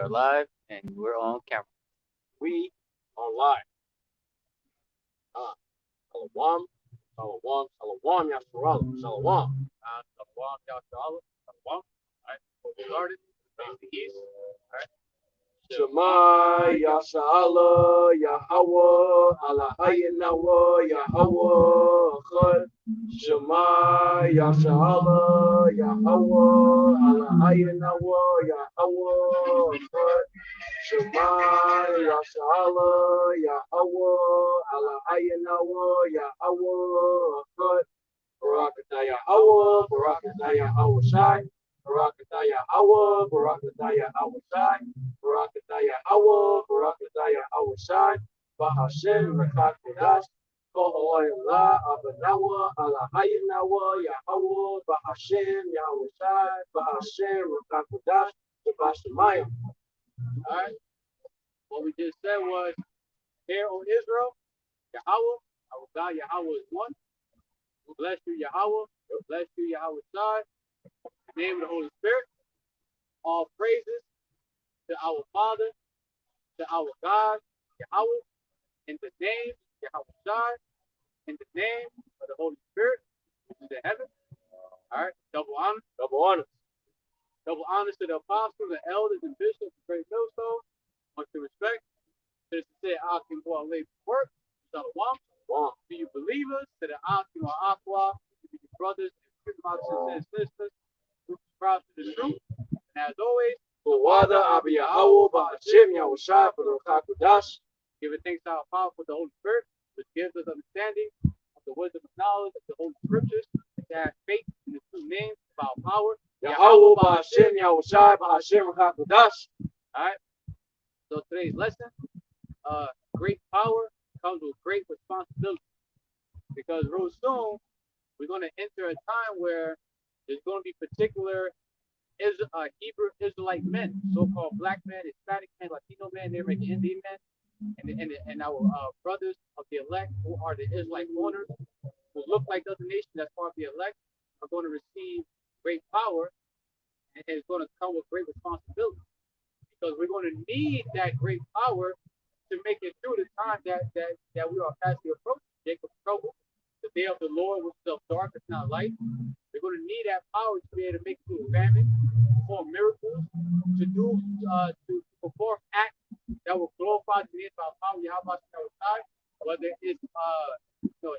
are live and we're on camera. We are live. Shalom, shalom, shalom, Yasharallah, shalom. Shalom, Yasharallah, shalom. Alright, we'll get started. Face the east. Alright. Shema, Yasharallah, Yahawah, AHLAHAYANAWA, Yahawah Echad. Shema, Yasharallah, Yahawah, AHLAHAYANAWA, Yahawah Echad. Shema, Yasharallah, Yahawah, AHLAHAYANAWA, Yahawah Echad. Barakatah Yahawah, Barakatah YAHAWASHI, Barakatah Yahawah, Barakatah YAHAWASHI, Barakatah Yahawah, Barakatah YAHAWASHI, Bahashem QADASH, HALALYAMLA, AHLAHAYANAWA, AHLAHAYANAWA, YAHAWah BAHASHAM YAHAWASHI, Bahashem QADASH, Shabbat. Alright, what we just said was, here on Israel, Yahawah, our God Yahawah is one. We bless you, Yahawah. We bless you, Yahawah. In the name of the Holy Spirit. All praises to our Father, to our God, Yahawah. In the name, Yahawah. In the name of the Holy Spirit, which is in heaven. All right, double honor. Double honor. Double honors to the apostles, the elders, and bishops, the great millstones. Much respect. To the sincere Akim who are laid for work. Shalom. To you believers, to the Akim or Aqua, to you brothers and sisters, who subscribe to the truth. And as always, THAWADAH YAHAWAH BAHASHAM YAHAWASHI for the QADASH. Giving thanks to our powerful the Holy Spirit, which gives us understanding of the wisdom and knowledge of the Holy Scriptures, and to have faith in the true names of our power. YAHAWAH BAHASHAM YAHAWASHI BAHASHAM QADASH. Alright. So today's lesson, great power comes with great responsibility. Because real soon we're going to enter a time where there's going to be particular Hebrew Israelite men, so-called black men, Hispanic men, Latino men, American Indian men, and our brothers of the elect who are the Israelite mourners, who look like the other nations that's part of the elect, are going to receive great power, and it's going to come with great responsibility. Because we're going to need that great power to make it through the time that we are fastly approaching. Jacob's trouble, the day of the Lord, which is of darkness, not light. We're going to need that power to be able to make it through famine, perform miracles, to perform acts that will glorify the name of our power, YAHAWASHI, whether it's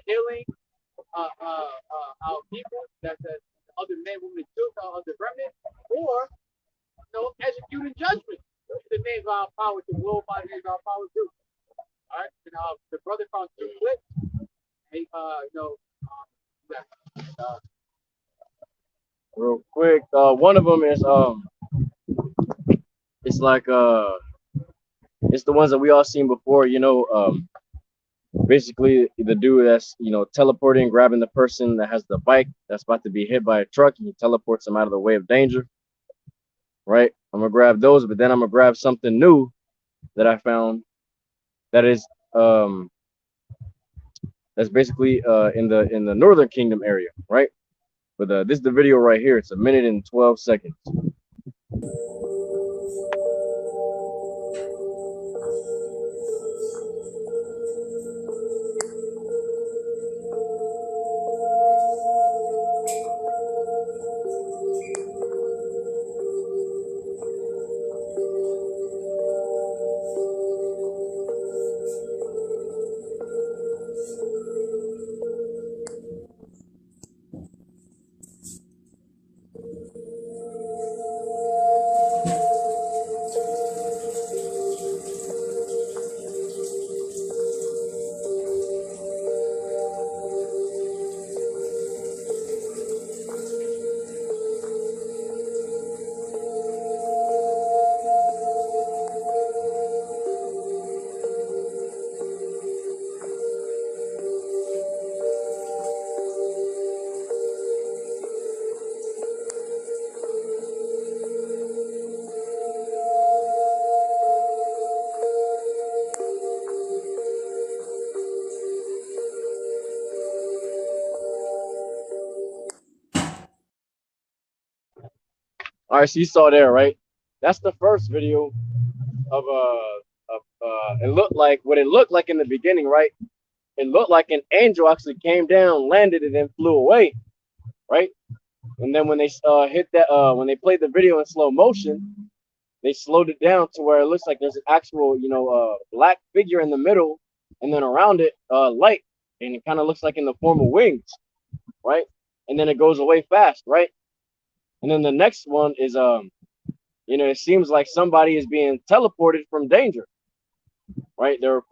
healing our people, that's other men, women, and children, other remnant, or executing judgment. The name of our power to glorify the name of our power too. All right, and the brother found two clips. Hey, real quick, one of them is it's like it's the ones that we all seen before, basically the dude that's teleporting, grabbing the person that has the bike that's about to be hit by a truck, and he teleports them out of the way of danger. Right, I'm gonna grab those, but then I'm gonna grab something new that I found that is that's basically in the Northern Kingdom area, right? But this is the video right here. It's 1 minute and 12 seconds. All right, so you saw there, right? That's the first video it looked like what it looked like in the beginning, right? It looked like an angel actually came down, landed, and then flew away, right? And then when they hit that, when they played the video in slow motion, they slowed it down to where it looks like there's an actual, black figure in the middle, and then around it, light, and it kind of looks like in the form of wings, right? And then it goes away fast, right? And then the next one is, it seems like somebody is being teleported from danger, right? They were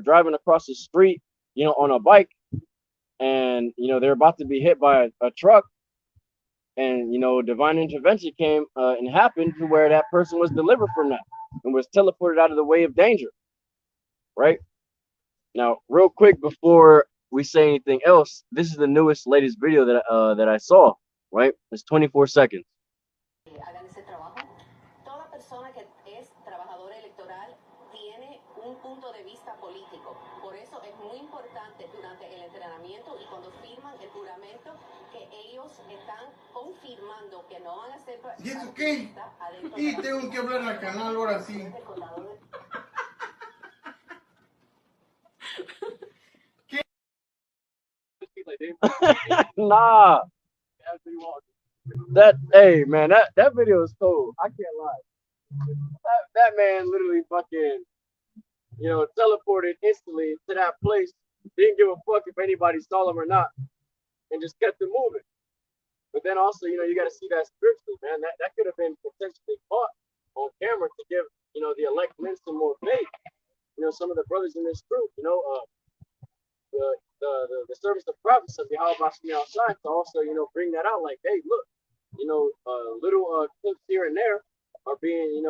driving across the street, on a bike, and they're about to be hit by a truck, and divine intervention came and happened to where that person was delivered from that and was teleported out of the way of danger, right? Now, real quick before we say anything else, this is the latest video that I saw, right? It's 24 seconds. Hagan ese trabajo. Toda persona que es trabajador electoral tiene un punto de vista político. Por eso es muy importante durante el entrenamiento y cuando firman el juramento que ellos están confirmando que no van a ser... ¿Y eso qué? Y tengo que hablar al canal ahora sí. Nah. Hey man, that video is cool. I can't lie. That man literally fucking, teleported instantly to that place. Didn't give a fuck if anybody saw him or not, and just kept it moving. But then also, you got to see that spiritually, man. That could have been potentially caught on camera to give, the elect men some more faith. Some of the brothers in this group, the service of prophets of YAHAWAH BAHASHAM YAHAWASHI to also, bring that out. Like, hey, look, little clips here and there are being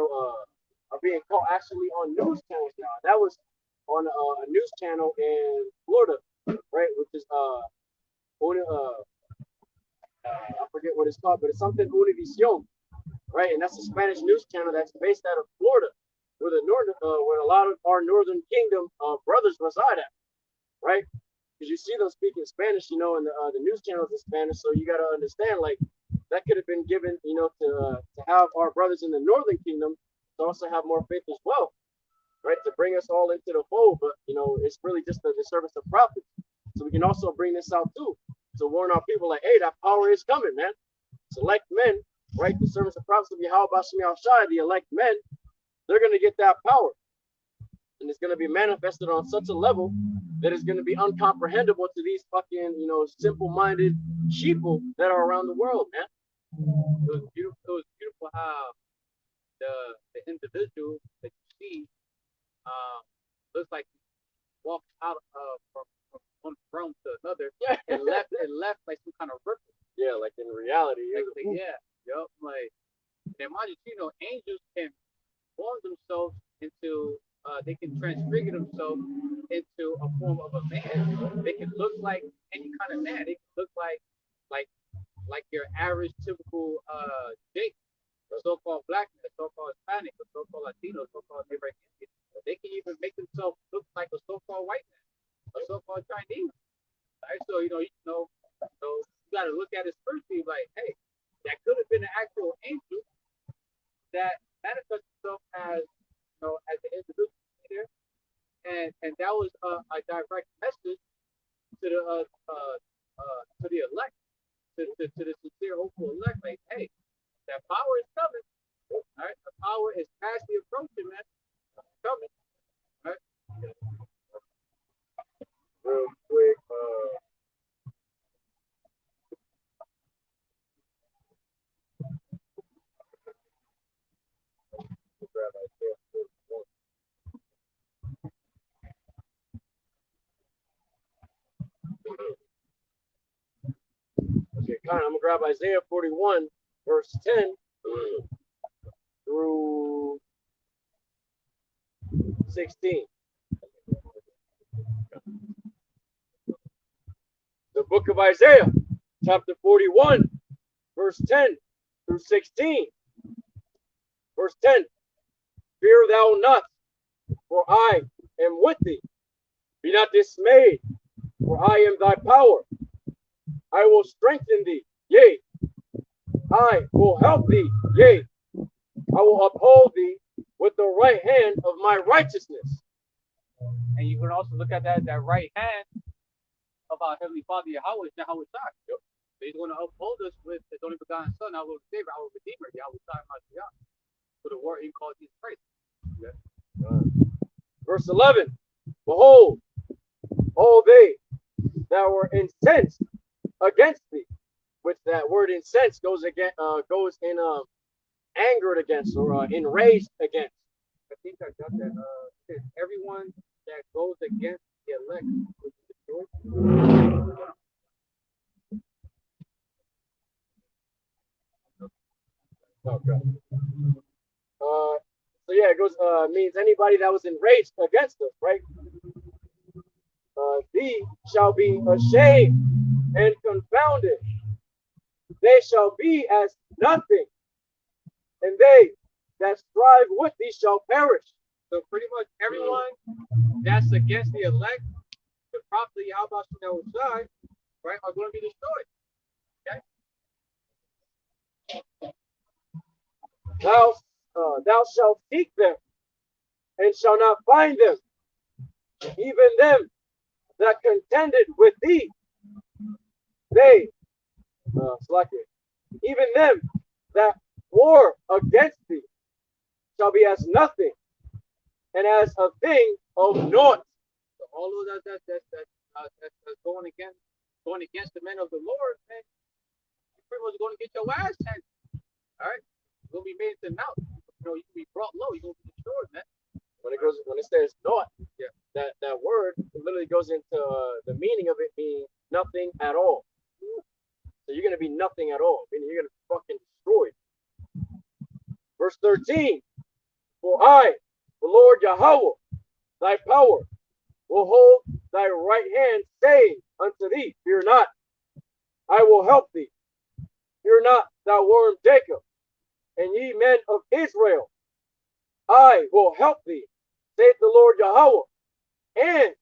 caught actually on news channels now. That was on a news channel in Florida, right? Which is I forget what it's called, but it's something Univision, right? And that's a Spanish news channel that's based out of Florida, where where a lot of our Northern Kingdom brothers reside at, right? Because you see them speaking Spanish, and the news channels in Spanish, so you got to understand, like, that could have been given, to have our brothers in the Northern Kingdom to also have more faith as well, right? To bring us all into the fold, but it's really just the service of prophets. So we can also bring this out too, to warn our people, like, hey, that power is coming, man. Select men, right? The service of prophets of YAHAWAH BAHASHAM YAHAWASHI, the elect men, they're gonna get that power. And it's gonna be manifested on such a level that is gonna be uncomprehendable to these fucking, simple-minded sheeple that are around the world, man. It was beautiful how the individual that you see looks like he walked out from one realm to another and left like some kind of ripple. Yeah, like in reality. Like imagine, angels can form themselves into they can transfigure themselves into a form of a man. They can look like any kind of man. They can look like your average typical Jake, the so-called black man, the so-called Hispanic, the so-called Latino, so-called American Indian. They can even make themselves look like a so-called white man, a so-called Chinese. Right? So you got to look at it spiritually, like, hey, that could have been an actual angel that manifests itself as as the individual there, and that was a direct message to the elect, to the sincere hopeful elect, like, hey, that power is coming. All right, the power is fastly approaching, man. It's coming. All right. Real quick, okay, I'm gonna grab Isaiah 41, verse 10 through 16. The book of Isaiah, chapter 41, verse 10 through 16. Verse 10, fear thou not, for I am with thee. Be not dismayed, for I am thy power. I will strengthen thee, I will help thee, I will uphold thee with the right hand of my righteousness. And you can also look at that right hand of our Heavenly Father, Yahweh, Yahawashi. Yep. So he's going to uphold us with his only begotten Son, our Lord and Savior, our Redeemer, Yahawashi Mashiach, for the word he called Jesus Christ. Okay. Verse 11, behold, all they that were incensed against thee, which that word incensed goes again, goes in angered against or enraged against. I think I got that. Everyone that goes against the elect will be destroyed. Okay. So yeah, it goes means anybody that was enraged against us, right? Thee shall be ashamed and confounded. They shall be as nothing, and they that strive with thee shall perish. So pretty much everyone that's against the elect, the prophet Yahawashi, right, are going to be destroyed. Okay. Thou shalt seek them and shall not find them, even them that contended with thee. They, even them that war against thee shall be as nothing and as a thing of naught. So all of that's going against the men of the Lord, man, you're pretty much going to get your ass handed. All right, you're going to be made to naught. You know, you can be brought low. You're going to be destroyed, man. When it says naught, yeah, that word literally goes into the meaning of it being nothing at all. So you're going to be nothing at all, meaning you're going to be fucking destroyed. Verse 13, for I, the Lord Yahawah, thy power, will hold thy right hand, saying unto thee, fear not, I will help thee. Fear not, thou worm Jacob, and ye men of Israel, I will help thee, saith the Lord Yahawah, and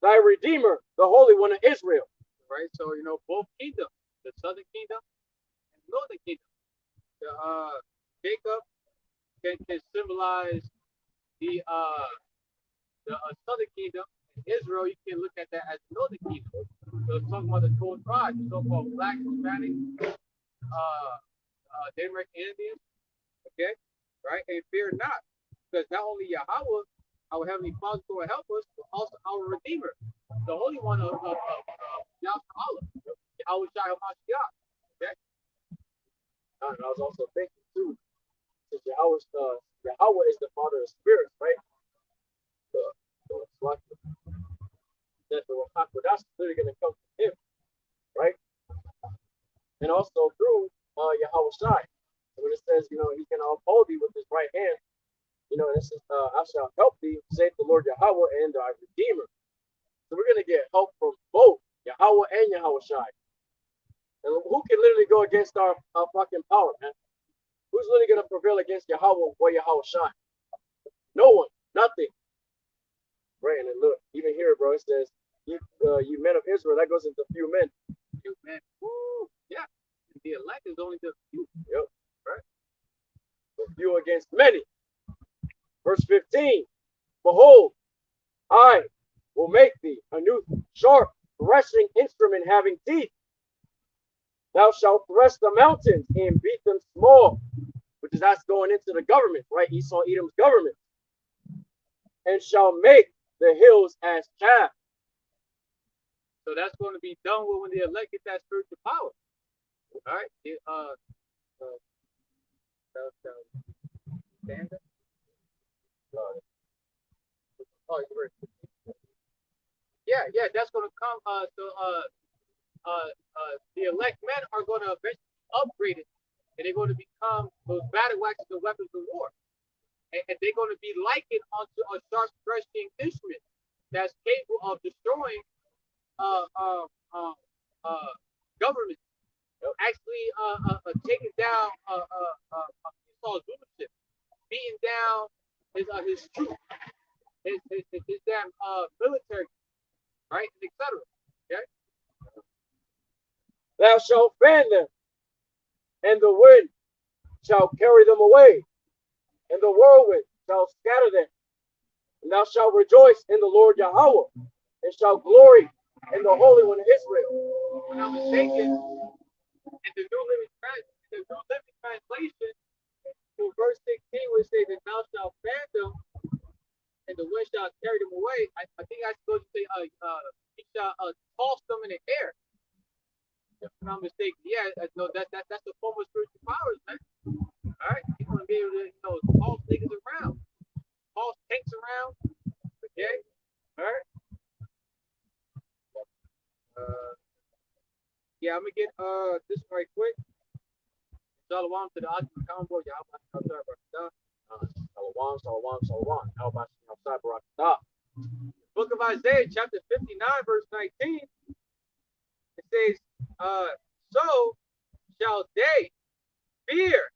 thy Redeemer, the Holy One of Israel. Right, so you know both kingdoms, the southern kingdom and the northern kingdom. Jacob can symbolize the southern kingdom. Israel, you can look at that as the northern kingdom. So it's talking about the 12 tribes, so-called Black, Hispanic, Native American Indians. Okay, right, and fear not, because not only Yahawah, our Heavenly Father, will help us, but also our Redeemer, the Holy One of Yahweh, Yahawashi Mashiach. Okay. And I was also thinking too, since Yahawah is the Father of spirits, right? That the QADASH is literally going to come from him, right? And also through Yahawashi. When it says, you know, he can uphold thee with his right hand, you know, this is I shall help thee, saith the Lord Yahawah, and thy Redeemer. So we're going to get help from both Yahawah and Yahawashi. And who can literally go against our fucking power, man? Who's literally going to prevail against Yahawah or Yahawashi? No one, nothing. Right, and then look, even here, bro, it says, you men of Israel, that goes into few men. Few men. Woo! Yeah. The elect is only the few. Yep. Right. So few against many. Verse 15, behold, I will make thee a new sharp threshing instrument having teeth. Thou shalt thresh the mountains and beat them small, which is that's going into the government, right? Esau, Edom's government. And shall make the hills as chaff. So that's going to be done with when the elect get that spiritual power. All right. Yeah, that's going to come. The elect men are going to eventually upgrade it, and they're going to become those battle axes and weapons of war. And they're going to be likened onto a sharp threshing instrument that's capable of destroying governments. Actually, taking down Esau's rulership, beating down his troops, his damn military, right, etc. Okay. Thou shalt fan them, and the wind shall carry them away. and the whirlwind shall scatter them. And thou shalt rejoice in the Lord Yahweh, and shalt glory in the Holy One of Israel. When I'm mistaken, in the New Living Translation, to verse 16, which says that thou shalt fan them, and the wind shall carry them away. I think I supposed to say, he shall toss them in the air. If I'm not mistaken, yeah, no, that's the form of spiritual powers, man. All right, you're gonna be able to, toss niggas around, toss tanks around. Okay, all right. Yeah, I'm gonna get this right quick. Shalom to the Octagon Convoy. Shalom. How about you outside Barakatah? Book of Isaiah, chapter 59, verse 19. It says, so shall they fear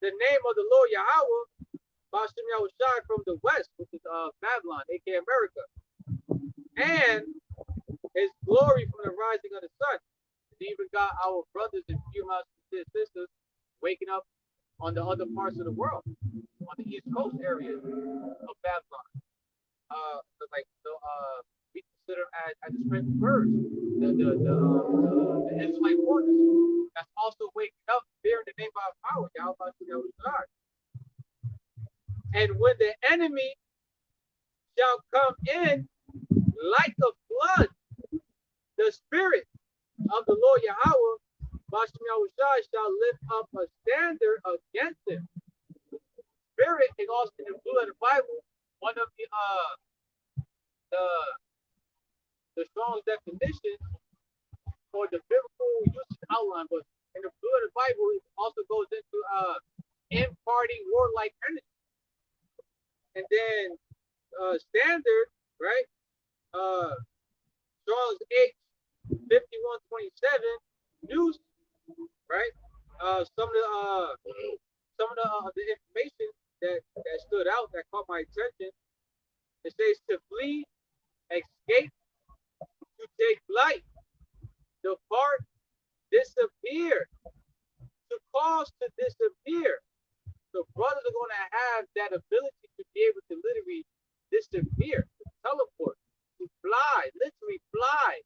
the name of the Lord Yahawah Bahashem Yahawashi from the west, which is Babylon, aka America, and his glory from the rising of the sun. We even got our brothers and few sisters waking up on the other parts of the world, on the East Coast area of Babylon. We consider as the strength birds, the Israelite warriors. That's also waking up, fearing the name of our power, Yahweh. And when the enemy shall come in like a flood, the spirit of the Lord Yahawah Bahashem Yahawashi shall lift up a standard against him. Spirit is also in the blue of the Bible, one of the strong definition for the biblical usage outline, but in the blue of the Bible, it also goes into imparting warlike energy. And then standard, right? Strong's H 5127 news, right? Some of the information that stood out that caught my attention. It says to flee, escape, to take flight, depart, disappear, to cause to disappear. So brothers are going to have that ability to be able to literally disappear, to teleport, to fly, literally fly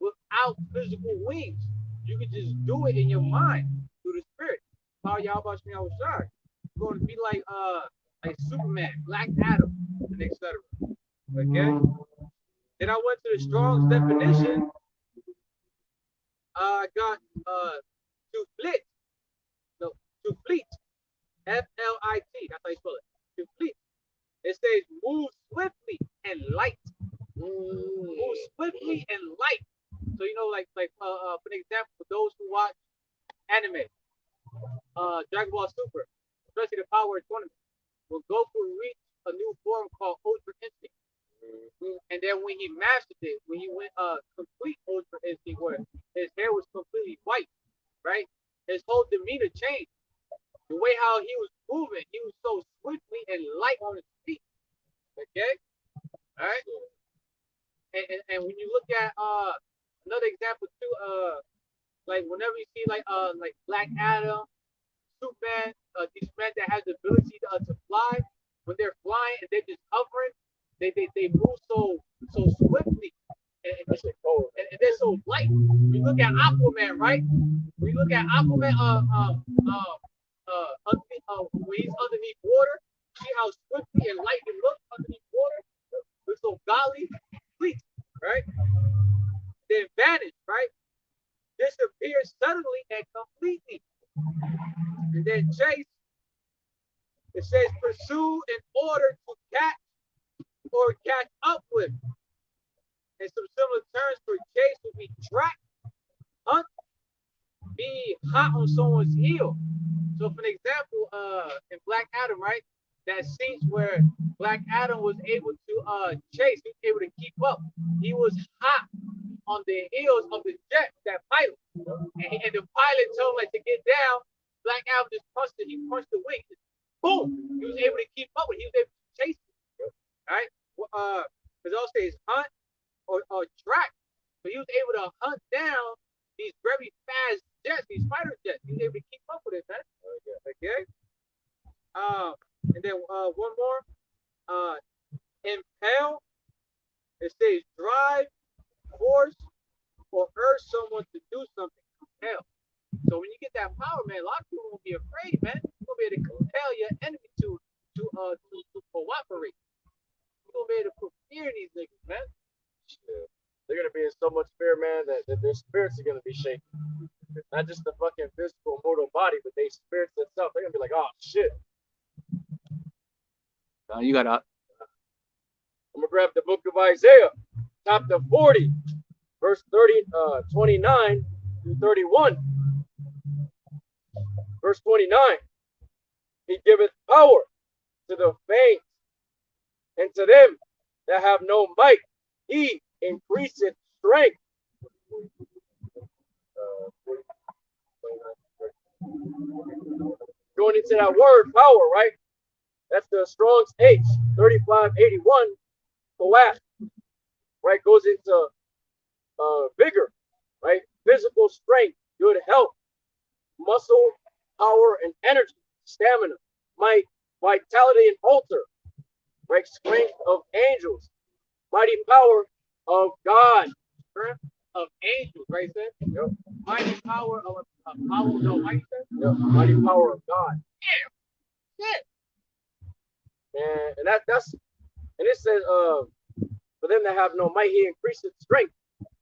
without physical wings. You can just do it in your mind through the spirit. How Yahweh Yahawashi. It's going to be like Superman, Black Adam, and etc. Okay. Then I went to the Strong's definition. I got to flit. No, to fleet. F-L-I-T. That's how you spell it. To fleet. It says move swiftly and light. Move swiftly and light. So for an example, for those who watch anime, Dragon Ball Super, especially the Power Tournament, will Goku reach a new form called Ultra Instinct. And then when he mastered it, when he went complete Ultra Instinct, where his hair was completely white, right? His whole demeanor changed. The way how he was moving, he was so swiftly and light on his feet. Okay? All right? And when you look at another example too, like whenever you see like Black Adam, Superman, these men that have the ability to fly, when they're flying and they're just hovering, they move so swiftly and they're so light. You look at Aquaman, right? When you look at Aquaman, when he's underneath water, see how swiftly and light he looks underneath water? It's so godly, complete, right? Then vanish, right? Disappears suddenly and completely. And then chase, it says pursue in order to catch or catch up with. And some similar terms for chase would be track, hunt, be hot on someone's heel. So for an example, in Black Adam, right? That scenes where Black Adam was able to chase, he was able to keep up. He was hot on the heels of the jet, that pilot. And the pilot told him like to get down. Black Adam just punched it, he punched the wing. Boom! He was able to keep up with it. He was able to chase it. Right? Because also says hunt or track. So he was able to hunt down these very fast jets, these fighter jets. He was able to keep up with it, man. Okay. And then one more. Impel. It says drive, force, or urge someone to do something. Compel. So when you get that power, man, a lot of people won't be afraid, man. You're gonna be able to compel your enemy to cooperate. You're gonna be able to put fear in these niggas, man. Yeah. They're gonna be in so much fear, man, that their spirits are gonna be shaken. Not just the fucking physical mortal body, but their spirits themselves. They're gonna be like, oh shit. You gotta. I'm gonna grab the book of Isaiah, chapter 40, verse 29 through 31. Verse 29. He giveth power to the faint, and to them that have no might, he increaseth strength. Going into that word power, right? That's the Strong's H, 3581, Coash, right? Goes into vigor, right? Physical strength, good health, muscle, power, and energy, stamina, might, vitality, and altar, right? Strength of angels, mighty power of God. Strength of angels, right, sir? Yep. Mighty power of power, no, right, sir? Yep. Mighty power of God. Yeah. Shit. And that's and it says for them that have no might, he increases strength.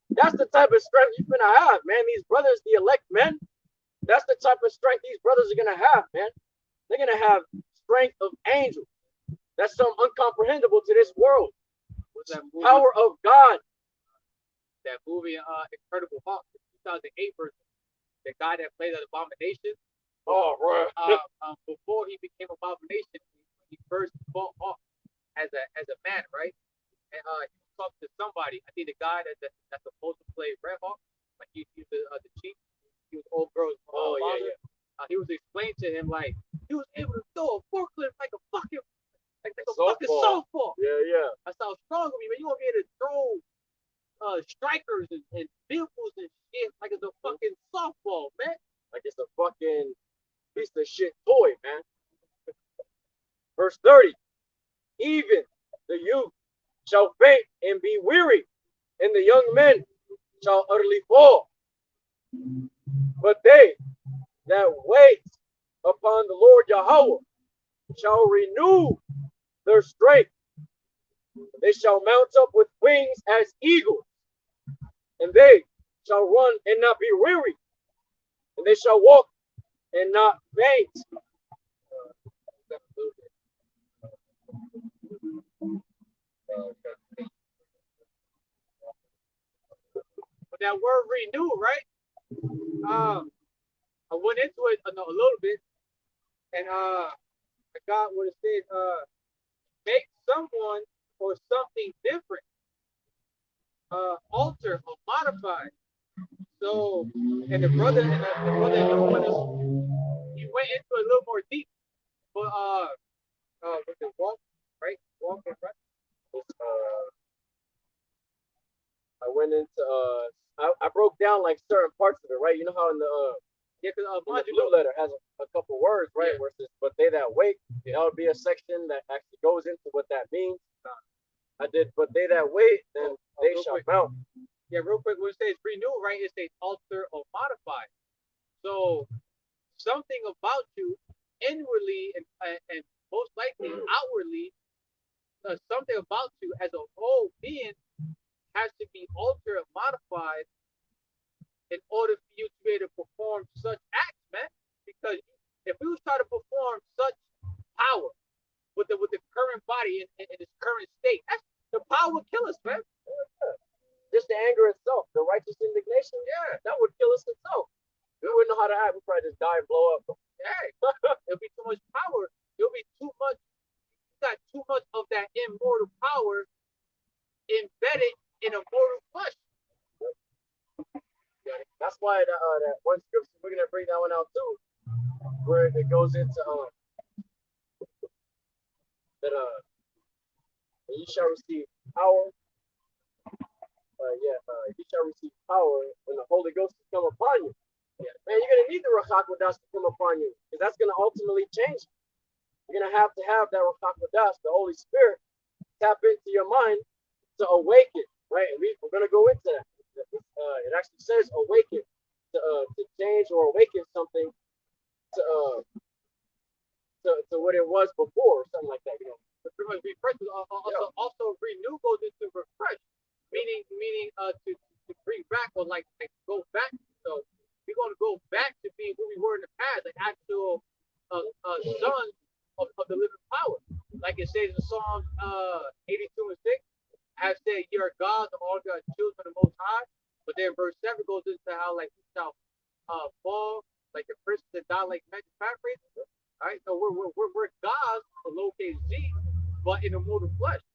That's the type of strength you're gonna have, man. These brothers, the elect men, that's the type of strength these brothers are gonna have, man. They're gonna have strength of angels. That's something uncomprehendable to this world. What's that movie? Power of God. That movie, Incredible Hulk, the 2008 version. The guy that played the Abomination. Oh, bro. Before he became Abomination, he first fought Hulk as a man, right? And he talked to somebody. I think the guy that's supposed to play Red Hawk, like he's the chief. He was old girl's father. He was explaining to him like he was able to throw a forklift like a fucking softball. Yeah. That's how strong of me, man. You gonna be able to throw strikers and vehicles and shit like it's a fucking softball, man. Like it's a fucking piece of shit toy, man. Verse 30. Even the youth shall faint and be weary, and the young men shall utterly fall. But they that wait upon the Lord Yahawah shall renew their strength. They shall mount up with wings as eagles, and they shall run and not be weary, and they shall walk and not faint. But that word renew, right? I went into it a little bit, and I got what it said. Make someone or something different. Alter or modify. So, and the brother in the one he went into a little more deep. But with the walk, right? Walk and right. I went into I broke down like certain parts of it, right? You know how in the because the blue letter has a couple words, right? Where it says, but they that wait, that would be a section that actually goes into what that means. I did, but they that wait, then they shall mount. Yeah, real quick, when it says renew, right, it says alter or modify. So something about you inwardly and most likely outwardly, something about you as a whole being has to be altered or modified in order for you to be able to perform such acts, man. Because if we was trying to perform such power with the current body in its current state, the power would kill us, man. Just the anger itself, the righteous indignation, that would kill us itself. We wouldn't know how to act. We'd probably just die and blow up. It'll be too much power. It'll be too much. You got too much of that immortal power embedded in a mortal flesh. That's why that one scripture, we're gonna bring that one out too, where it goes into that you shall receive power. You shall receive power when the Holy Ghost has come upon you. Man, you're gonna need the RAWCHAA to come upon you, because that's gonna ultimately change you. You're gonna have to have that Ruach HaKodesh, the Holy Spirit, tap into your mind to awaken, right? And we're gonna go into that. It actually says awaken to change or awaken something to to what it was before, or something like that, you know. Refresh also renew goes into refresh, meaning to bring back or like go back. So we're gonna go back to being who we were in the past, like actual sons of the living power. Like it says in Psalms 82 and 6, I said, "You are gods of all God's children, the Most High." But then verse 7 goes into how like you shall fall like the princes that die like magic paraphrase. All right, so we're gods, lowercase g, but in a mortal flesh,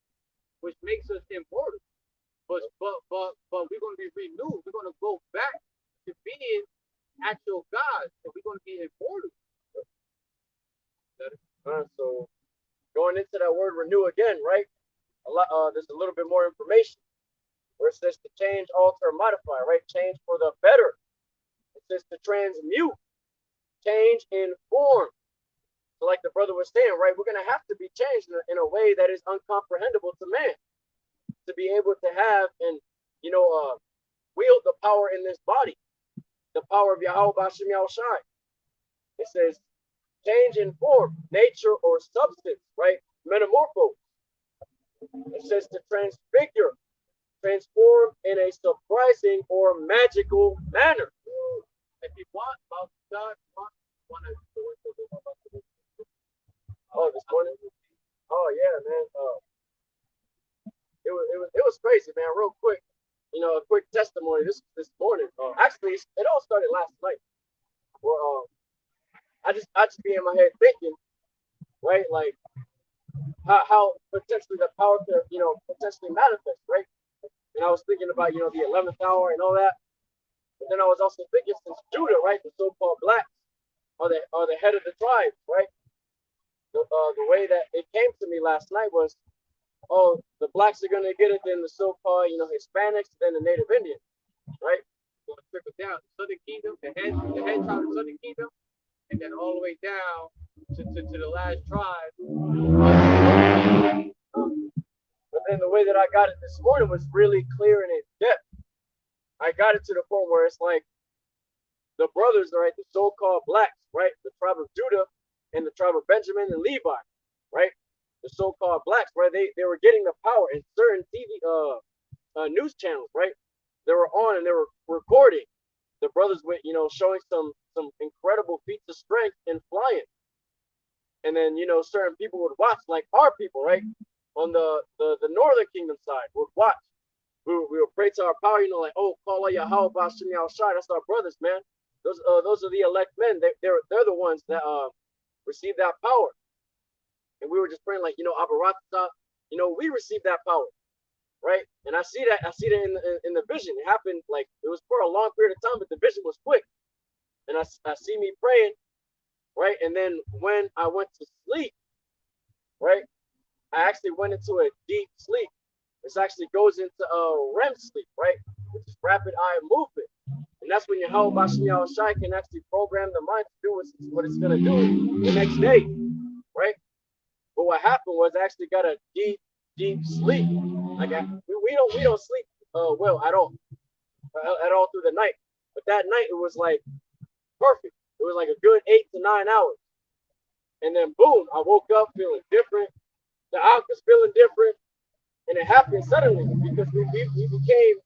which makes us immortal. But we're going to be renewed. We're going to go back to being actual gods, and we're going to be immortal. So going into that word renew again, right? There's a little bit more information where it says to change, alter, modify, right? Change for the better. It says to transmute, change in form. So like the brother was saying, right, we're going to have to be changed in a way that is uncomprehendable to man to be able to have and, you know, wield the power in this body, the power of Yahawah BAHASHAM YAHAWASHI. It says change in form, nature, or substance, right? Metamorphose. It says to transfigure, transform in a surprising or magical manner. If you want, about God, want to go into about the Oh, this morning? Oh yeah, man. It was crazy, man. Real quick, you know, a quick testimony this morning. Actually, it all started last night. Where I just be in my head thinking, right, like how potentially the power could, you know, potentially manifest, right? And I was thinking about, you know, the 11th hour and all that. But then I was also thinking, since Judah, right, the so-called blacks are the head of the tribe, right? The way that it came to me last night was, oh, the blacks are going to get it, then the so-called, you know, Hispanics, then the Native Indians, right? going to trickle down the Southern Kingdom, the head tribe of the Southern Kingdom, and then all the way down to the last tribe. But then the way that I got it this morning was really clear and in depth. I got it to the point where it's like the brothers, right, the so-called blacks, right, the tribe of Judah and the tribe of Benjamin and Levi, right, the so-called blacks, right, they were getting the power in certain TV news channels, right. They were on and they were recording the brothers with, you know, showing some incredible feats of strength in flying. And then, you know, certain people would watch, like our people, right, on the northern kingdom side would watch. We would pray to our power, you know, like, oh, call YAHAWAH BAHASHAM YAHAWASHI. That's our brothers, man. Those are the elect men. They're the ones that receive that power. And we were just praying, like, you know, Abba Ratazah, you know, we received that power, right? And I see that in the vision. It happened, like, it was for a long period of time, but the vision was quick. And I see me praying, right? And then when I went to sleep, right, I actually went into a deep sleep. This actually goes into REM sleep, right? Which is rapid eye movement. And that's when Yahawah BAHASHAM YAHAWASHI can actually program the mind to do what it's going to do the next day, right? But what happened was I actually got a deep sleep. Like we don't sleep well at all through the night. But that night it was like perfect. It was like a good 8 to 9 hours. And then boom, I woke up feeling different. The out was feeling different. And it happened suddenly because we became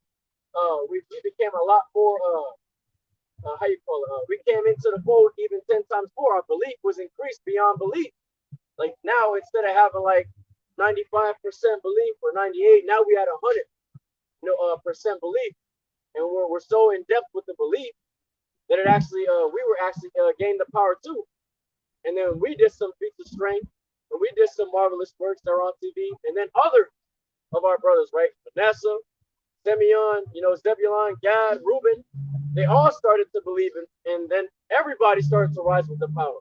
a lot more how you call it? We came into the fold even 10 times more. Our belief was increased beyond belief. Like now, instead of having like 95% belief or 98, now we had 100 percent belief, and we're so in depth with the belief that it actually we were actually gained the power too. And then we did some feats of strength, and we did some marvelous works that are on TV, and then other of our brothers, right? Vanessa, Simeon, you know, Zebulon, Gad, Reuben, they all started to believe in, and then everybody started to rise with the power.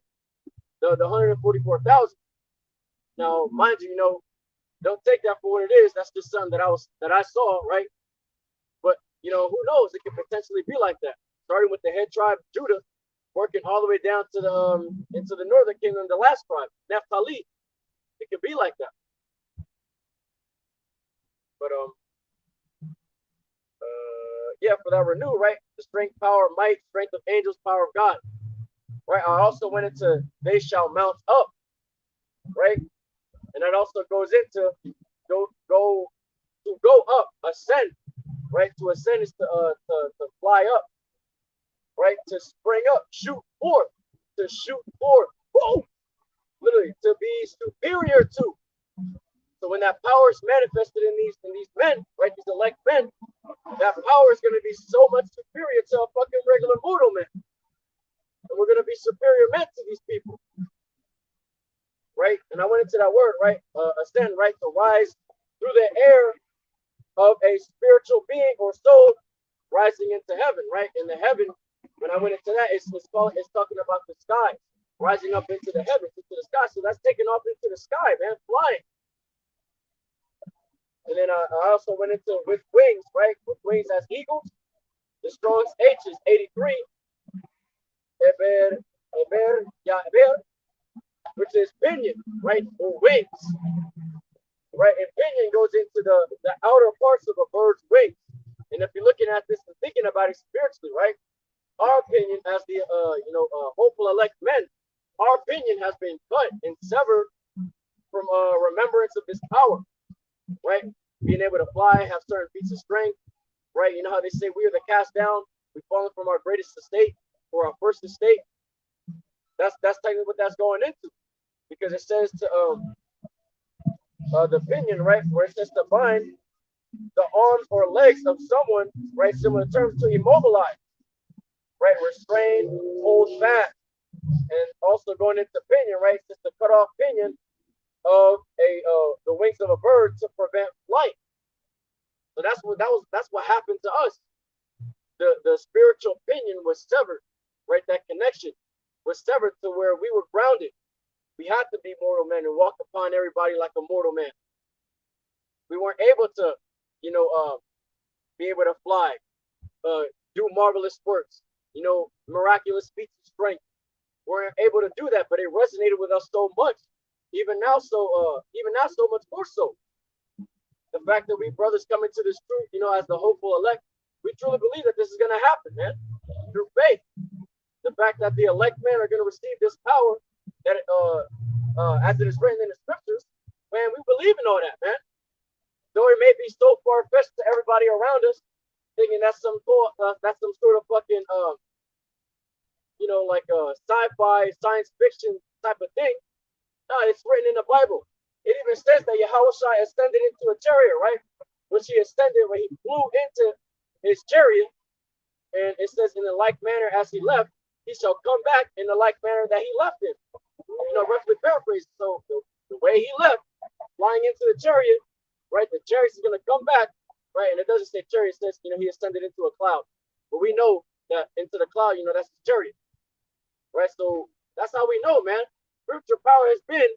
The 144,000. Now, mind you, you know, don't take that for what it is. That's just something that I saw, right? But you know, who knows? It could potentially be like that. Starting with the head tribe of Judah, working all the way down to the into the northern kingdom, the last tribe, Naphtali. It could be like that. But yeah, for that renew, right? The strength, power, might, strength of angels, power of God. Right. I also went into they shall mount up, right? And that also goes into go up, ascend, right? To ascend is to fly up, right? To spring up, shoot forth, to shoot forth, boom, literally to be superior to. So when that power is manifested in these men, right? These elect men, that power is going to be so much superior to a fucking regular mortal man. And we're going to be superior men to these people. Right? And I went into that word, right? Ascend, right? To rise through the air of a spiritual being or soul rising into heaven, right? In the heaven, when I went into that, it's talking about the sky, rising up into the heavens, into the sky. So that's taking off into the sky, man, flying. And then I also went into with wings, right? With wings as eagles. The Strong's H is 83. Which is pinion, right? Or wings. Right? And pinion goes into the outer parts of a bird's wings. And if you're looking at this and thinking about it spiritually, right? Our opinion as the hopeful elect men, our opinion has been cut and severed from remembrance of this power, right? Being able to fly, have certain feats of strength, right? You know how they say we are the cast down, we've fallen from our greatest estate or our first estate. That's technically what that's going into, because it says to the pinion, right, where it says to bind the arms or legs of someone, right, similar terms to immobilize, right, restrain, hold fast, and also going into pinion, right, just to cut off pinion of the wings of a bird to prevent flight. So that's what happened to us. The spiritual pinion was severed, right? That connection was severed to where we were grounded. We had to be mortal men and walk upon everybody like a mortal man. We weren't able to, be able to fly, do marvelous works, miraculous feats of strength. We weren't able to do that, but it resonated with us so much. Even now, so much more so. The fact that we brothers come into this truth, as the hopeful elect, we truly believe that this is going to happen, man, through faith. The fact that the elect men are going to receive this power, that as it is written in the scriptures, man, we believe in all that, man. Though it may be so far-fetched to everybody around us, thinking that's some sort of fucking like sci-fi, science fiction type of thing. No, it's written in the Bible. It even says that Yahawashi ascended into a chariot, right? When he ascended, when he flew into his chariot, and it says in the like manner as he left, he shall come back in the like manner that he left it. Roughly paraphrased. So the way he left, flying into the chariot, right? The chariot is going to come back, right? And it doesn't say chariot, it says, he ascended into a cloud. But we know that into the cloud, that's the chariot, right? So that's how we know, man. Spiritual power has been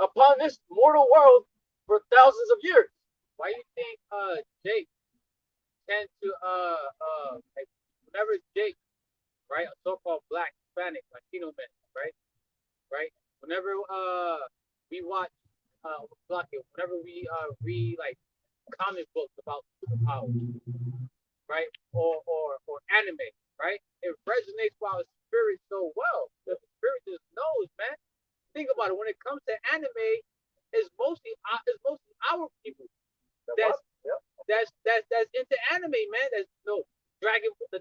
upon this mortal world for thousands of years. Why you think Jake tend to like whenever Jake, right, a so-called black, Hispanic, Latino man, right? Whenever we watch whenever we read like comic books about superpowers, right? Or anime, right? It resonates with our spirit so well. The spirit just knows, man. Think about it. When it comes to anime, it's mostly our people that's into anime, man. That's the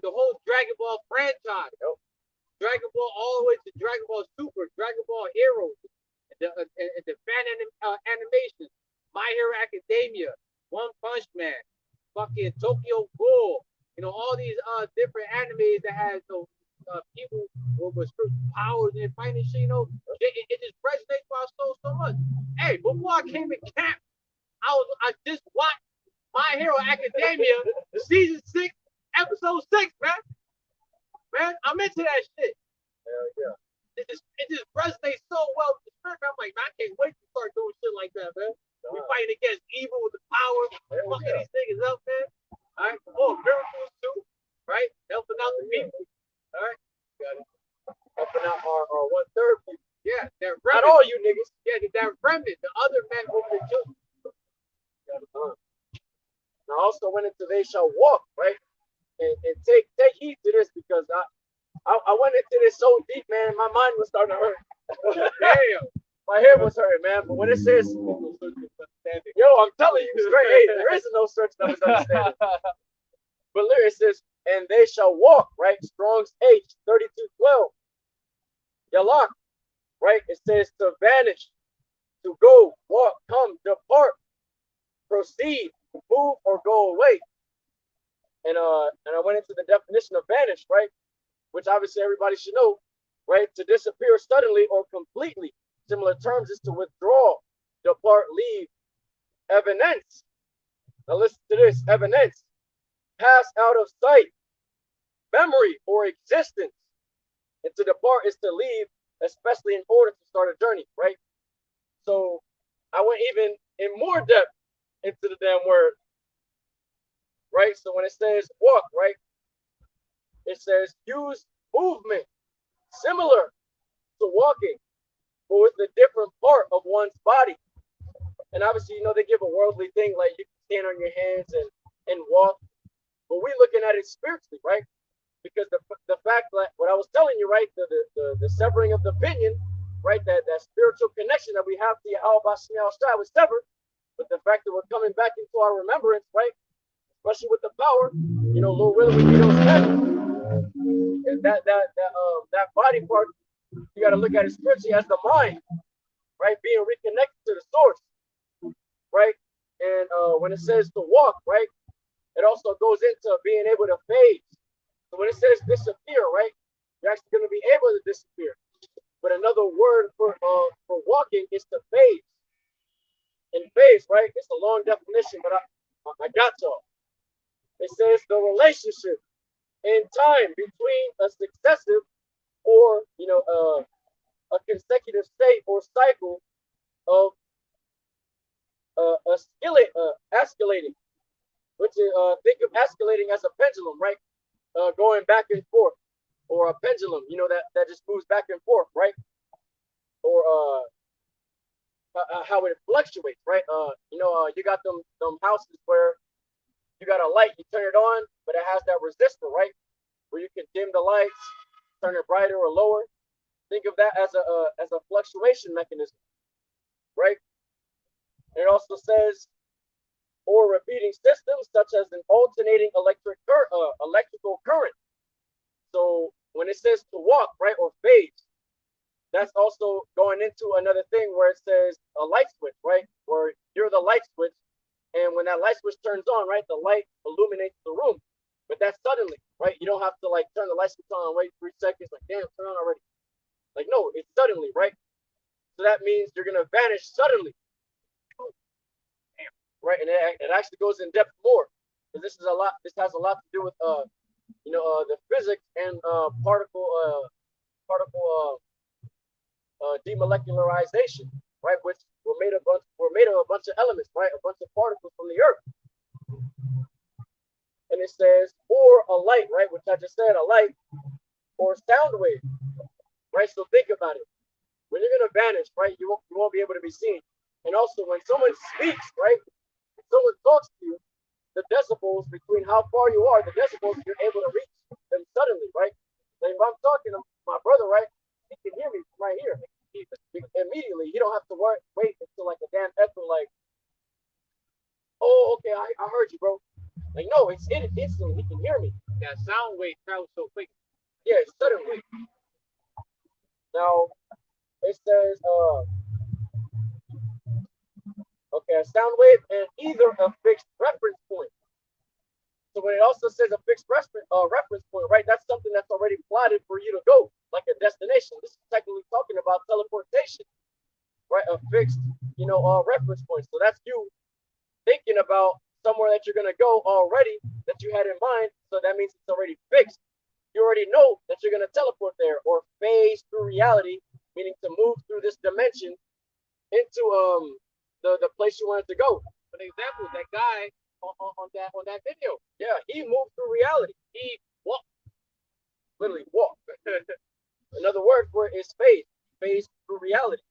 whole Dragon Ball franchise. Dragon Ball all the way to Dragon Ball Super, Dragon Ball Heroes, the fan animation, My Hero Academia, One Punch Man, fucking Tokyo Ghoul, all these different animes that has people with powers and fighting shit, it just resonates with our soul so much. Hey, before I came in camp, I just watched My Hero Academia season 6, episode 6, man. Man, I'm into that shit. Hell yeah. It just resonates so well with the spirit. I'm like, man, I can't wait to start doing shit like that, man. We fighting against evil with the power, fucking these niggas up, man. All right, miracles too, right? Helping out the people. All right, got it. also went into they shall walk, right? And take heed to this, because I went into this so deep, man. My mind was starting to hurt. Damn. My head was hurting, man. But when it says, yo, I'm telling you straight, hey, there is no search of his understanding. But literally it says, and they shall walk, right? Strong's H 32:12. Yalak, right? It says to vanish, to go, walk, come, depart, proceed, move, or go away. And I went into the definition of vanish, right? Which obviously everybody should know, right? To disappear suddenly or completely. Similar terms is to withdraw, depart, leave, evanesce. Now listen to this, evanesce. Pass out of sight, memory, or existence. And to depart is to leave, especially in order to start a journey, right? So I went even in more depth into the damn word, right? So when it says walk, right, it says use movement similar to walking, but with a different part of one's body. And obviously, you know, they give a worldly thing like you can stand on your hands and walk, but we're looking at it spiritually, right? Because the fact that what I was telling you, right, the severing of the opinion, right, that spiritual connection that we have to YAHAWAH BAHASHAM YAHAWASHI was severed, but the fact that we're coming back into our remembrance, right, especially with the power, you know, Lord willing, we get those heavens. And that body part, you got to look at it spiritually as the mind, right, being reconnected to the source, right. And when it says to walk, right, it also goes into being able to phase. So when it says disappear, right, you're actually going to be able to disappear. But another word for walking is to phase. And phase, right, it's a long definition, but I got y'all. It says the relationship in time between a successive or, you know, a consecutive state or cycle of escalating, which is think of escalating as a pendulum, right? Going back and forth, or a pendulum, you know, that just moves back and forth, right? Or how it fluctuates, right? You know, you got them houses where you got a light, you turn it on, but it has that resistor, right? Where you can dim the lights, turn it brighter or lower. Think of that as a fluctuation mechanism, right? And it also says, or repeating systems such as an alternating electrical current. So when it says to walk, right, or phase, that's also going into another thing where it says a light switch, right? Where you're the light switch, and when that light switch turns on, right, the light illuminates the room. But that's suddenly, right? You don't have to like turn the light switch on and wait 3 seconds, like damn, turn on already. Like no, it's suddenly, right? So that means you're gonna vanish suddenly. Right, and it actually goes in depth more, because this has a lot to do with you know, the physics and particle demolecularization, right, which were made of a bunch of elements, right, a bunch of particles from the earth. And it says or a light, right, which I just said, a light or sound wave, right? So think about it. When you're gonna vanish, right, you won't be able to be seen. And also when someone speaks, right, someone talks to you, the decibels between how far you are, the decibels you're able to reach them suddenly, right? Like if I'm talking to my brother, right, he can hear me from right here. Immediately, he don't have to wait until like a damn echo, like, oh, okay, I heard you, bro. Like, no, it's in it instantly. He can hear me. That sound wave travels so quick. Yeah, suddenly. Now, it says, okay, a sound wave and either a fixed reference point. So when it also says a fixed reference point, right, that's something that's already plotted for you to go, like a destination. This is technically talking about teleportation, right? A fixed, you know, reference point. So that's you thinking about somewhere that you're going to go already that you had in mind. So that means it's already fixed. You already know that you're going to teleport there, or phase through reality, meaning to move through this dimension into the place you wanted to go. For example, that guy on that video, yeah, he moved through reality. he walked. Literally walked. Another word for it is phase through reality.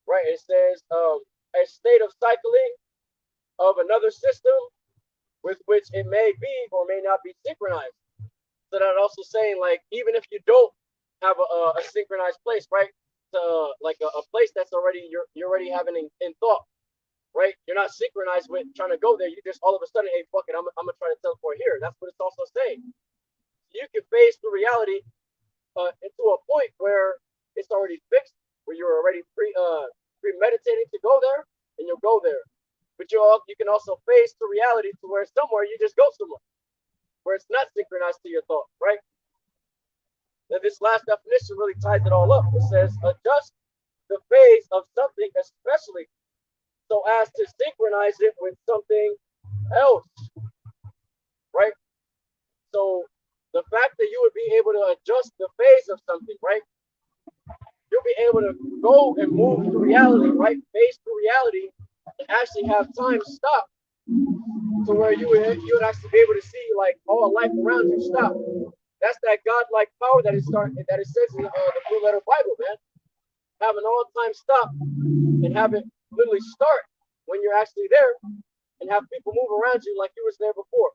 Right? It says a state of cycling of another system with which it may be or may not be synchronized. So that also saying, like, even if you don't have a synchronized place, right? Like a place that's already you're already having in thought, right? You're not synchronized with trying to go there. You just all of a sudden, hey, fuck it, I'm gonna try to teleport here. That's what it's also saying. You can phase through reality into a point where it's already fixed, where you're already premeditating to go there, and you'll go there. But you can also phase to reality to where somewhere you just go somewhere, where it's not synchronized to your thought, right? Now this last definition really ties it all up. It says adjust the phase of something, especially so as to synchronize it with something else, right? So the fact that you would be able to adjust the phase of something, right? You'll be able to go and move through reality, right? Phase through reality, and actually have time stop to where you would actually be able to see like all life around you stop. That's that godlike power that it says in the Blue Letter Bible, man. Have an all-time stop and have it literally start when you're actually there, and have people move around you like you was there before.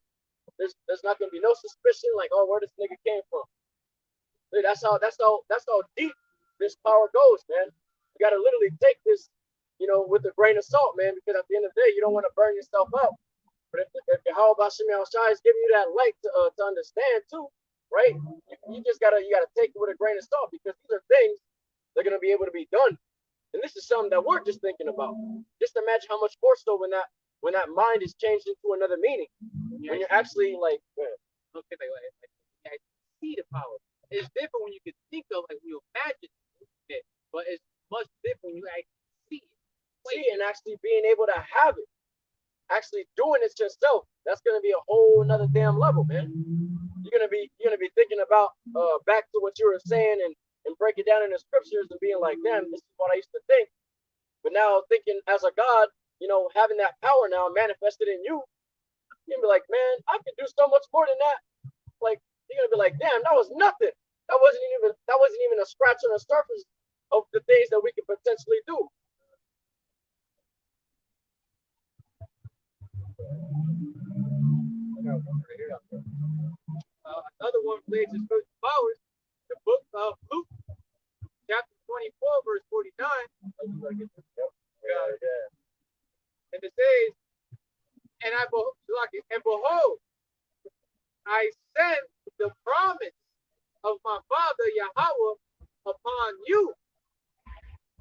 There's not gonna be no suspicion like, oh, where this nigga came from. Dude, that's how deep this power goes, man. You gotta literally take this, with a grain of salt, man, because at the end of the day, you don't want to burn yourself out. But if YAHAWAH BAHASHAM YAHAWASHI is giving you that light to understand too, right? You gotta take it with a grain of salt, because these are things that are gonna be able to be done. And this is something that we're just thinking about. Just imagine how much more so when that mind is changed into another meaning. When you're actually like, okay, like see the power. It's different when you can think of, like, when you imagine it, but it's much different when you actually see it. And actually being able to have it, actually doing it yourself. That's gonna be a whole another damn level, man. You're gonna be thinking about back to what you were saying and break it down in the scriptures and being like, damn, this is what I used to think. But now thinking as a God, having that power now manifested in you, you're gonna be like, man, I can do so much more than that. Like, you're gonna be like, damn, that was nothing. That wasn't even a scratch on the surface of the things that we could potentially do. Another one plays his first powers. The book of Luke, chapter 24, verse 49. And it says, and behold, I send the promise of my father Yahawah upon you,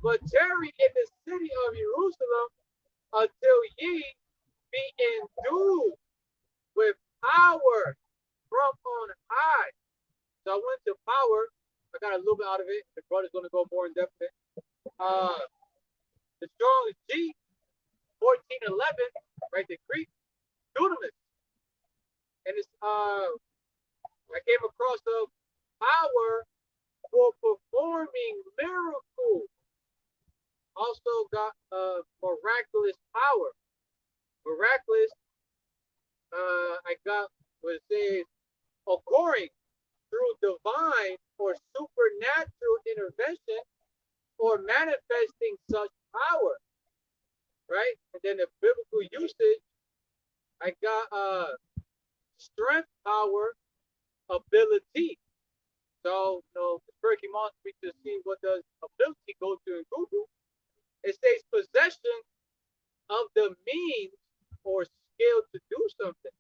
but tarry in the city of Jerusalem until ye be endued with power from on high. So I went to power. I got a little bit out of it. The brother's going to go more in depth in it. The Strong's G, 1411, right, the Greek, dunamis. And it's I came across the power for performing miracles. Also got miraculous power. Miraculous, I got what it says, occurring through divine or supernatural intervention or manifesting such power, right? And then the biblical usage, I got strength, power, ability. So, Berkey wants me to see what does ability go to in Google. It says possession of the means or skill to do something.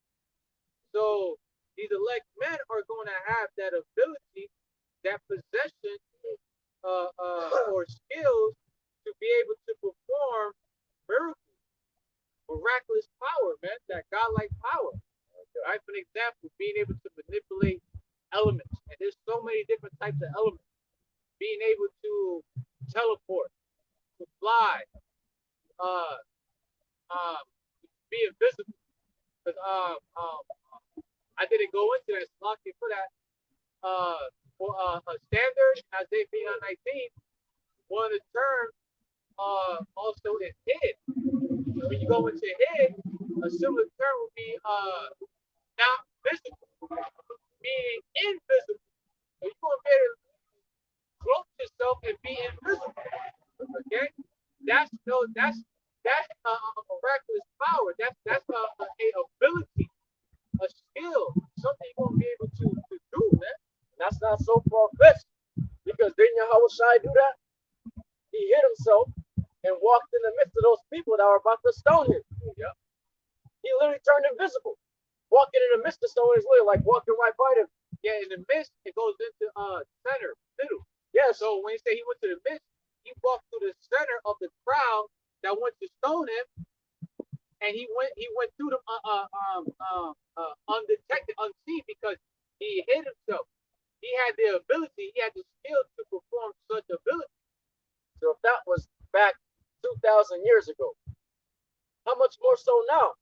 So these elect men are going to have that ability, that possession or skills to be able to perform miracles, miraculous power, man, that godlike power. Right? For example, being able to manipulate elements. And there's so many different types of elements. Being able to teleport, to fly, be invisible. Because I didn't go into that, lucky for that. For a standard, as they being on 19, one of the terms also is hid. When you go into hid, a similar term would be not visible, being invisible. So you're going to be able to cloak yourself and be invisible. Okay? That's that's a miraculous power. That's a ability, a skill, something you're gonna be able to do, man. And that's not so far-fetched, because didn't Yahawashi do that? He hid himself and walked in the midst of those people that were about to stone him. Yeah. He literally turned invisible. Walking in the midst of someone is literally like walking right by them. Yeah, in the midst, it goes into center, middle. Yeah, So when he said he went to the midst, he walked through the center of the crowd that went to stone him, and he went through them undetected, unseen, because he hid himself. He had the ability, he had the skill to perform such ability. so if that was back 2,000 years ago, how much more so now?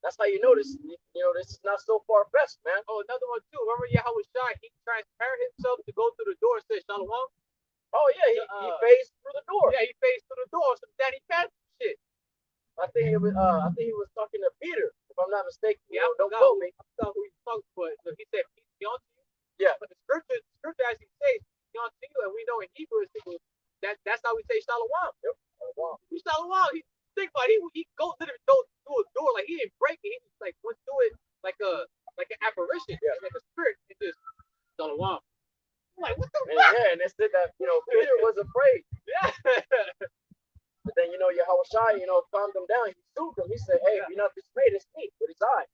That's how you notice, this is not so far-fetched, man. Oh, another one too. Remember Yahawashi? He transparent himself to go through the door and say Shalom. Oh yeah, he phased through the door. Yeah, he phased through the door. So then he passed shit. I think he was talking to Peter, if I'm not mistaken. Yeah, don't quote me. I forgot who he talked to, but he said peace be unto you. Yeah. But the scripture as he says, be unto you, and we know in Hebrew that's how we say Shalom. Yep. Oh, wow. He Shalom. He think about it, he goes literally through a door, like he didn't break it. He just like went through it like an apparition, yeah, like a spirit. It just Shalom. I'm like, what the fuck? Yeah, and it said that Peter was afraid. Yeah. But then Yahawashi, calmed him down. He sued him. He said, "Hey, be not dismayed, it's me," with his eye.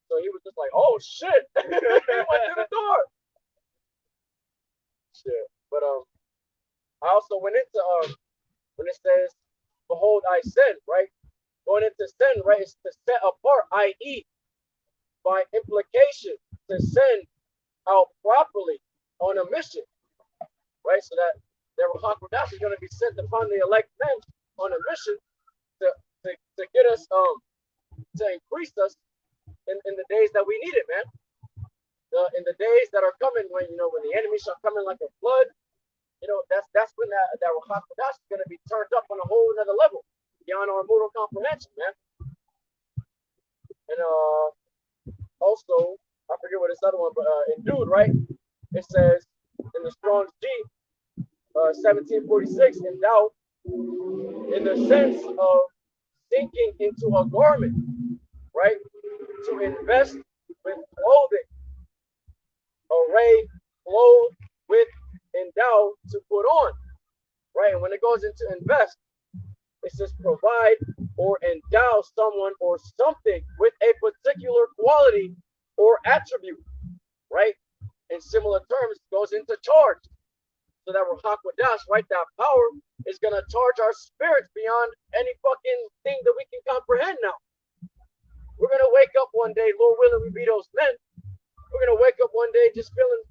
So he was just like, "Oh shit!" He went through the door. Shit. But I also went into when it says, "Behold, I send," right? Going into send, right, is to set apart, i.e., by implication, to send out properly on a mission, right? So that their HaKadosh is going to be sent upon the elect men on a mission to get us to increase us in the days that we need it, man. In the days that are coming, when the enemy shall come in like a flood, that's when that HaKadosh is going to be turned up on a whole another level beyond our mortal comprehension, man. And also, I forget what this other one, but in Dude, right? It says in the Strong's G, 1746, endowed in the sense of sinking into a garment, right? To invest with clothing, array, clothed with, endowed, to put on, right? And when it goes into invest, it says provide or endow someone or something with a particular quality or attribute, right? In similar terms, goes into charge. So that we're HaKadosh, right? That power is going to charge our spirits beyond any fucking thing that we can comprehend now. We're going to wake up one day, Lord willing, we be those men. We're going to wake up one day just feeling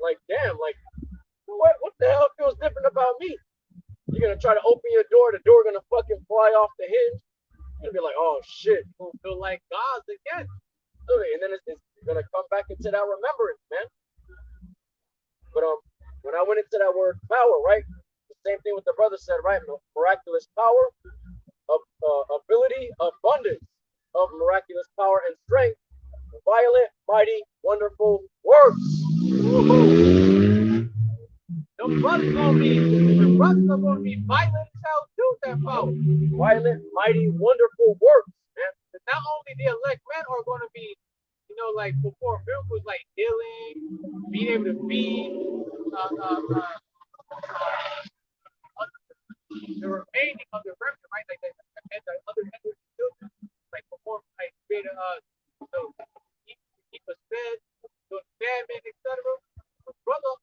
like, damn, like, what the hell feels different about me? You're going to try to open your door, the door going to fucking fly off the hinge. You're going to be like, oh shit. You'll feel like God's again. And then it's going to come back into that remembrance, man. But when I went into that word power, right? The same thing what the brother said, right? Miraculous power, ability, abundance of miraculous power and strength, violent, mighty, wonderful works. The brothers gonna be violent as hell too. That power, violent, mighty, wonderful works, man. And not only the elect men are gonna be, like perform miracles like healing, being able to feed, the remaining of the remnant, right? Like the other children, like perform, like create keep us fed, doing famine, etc. But brother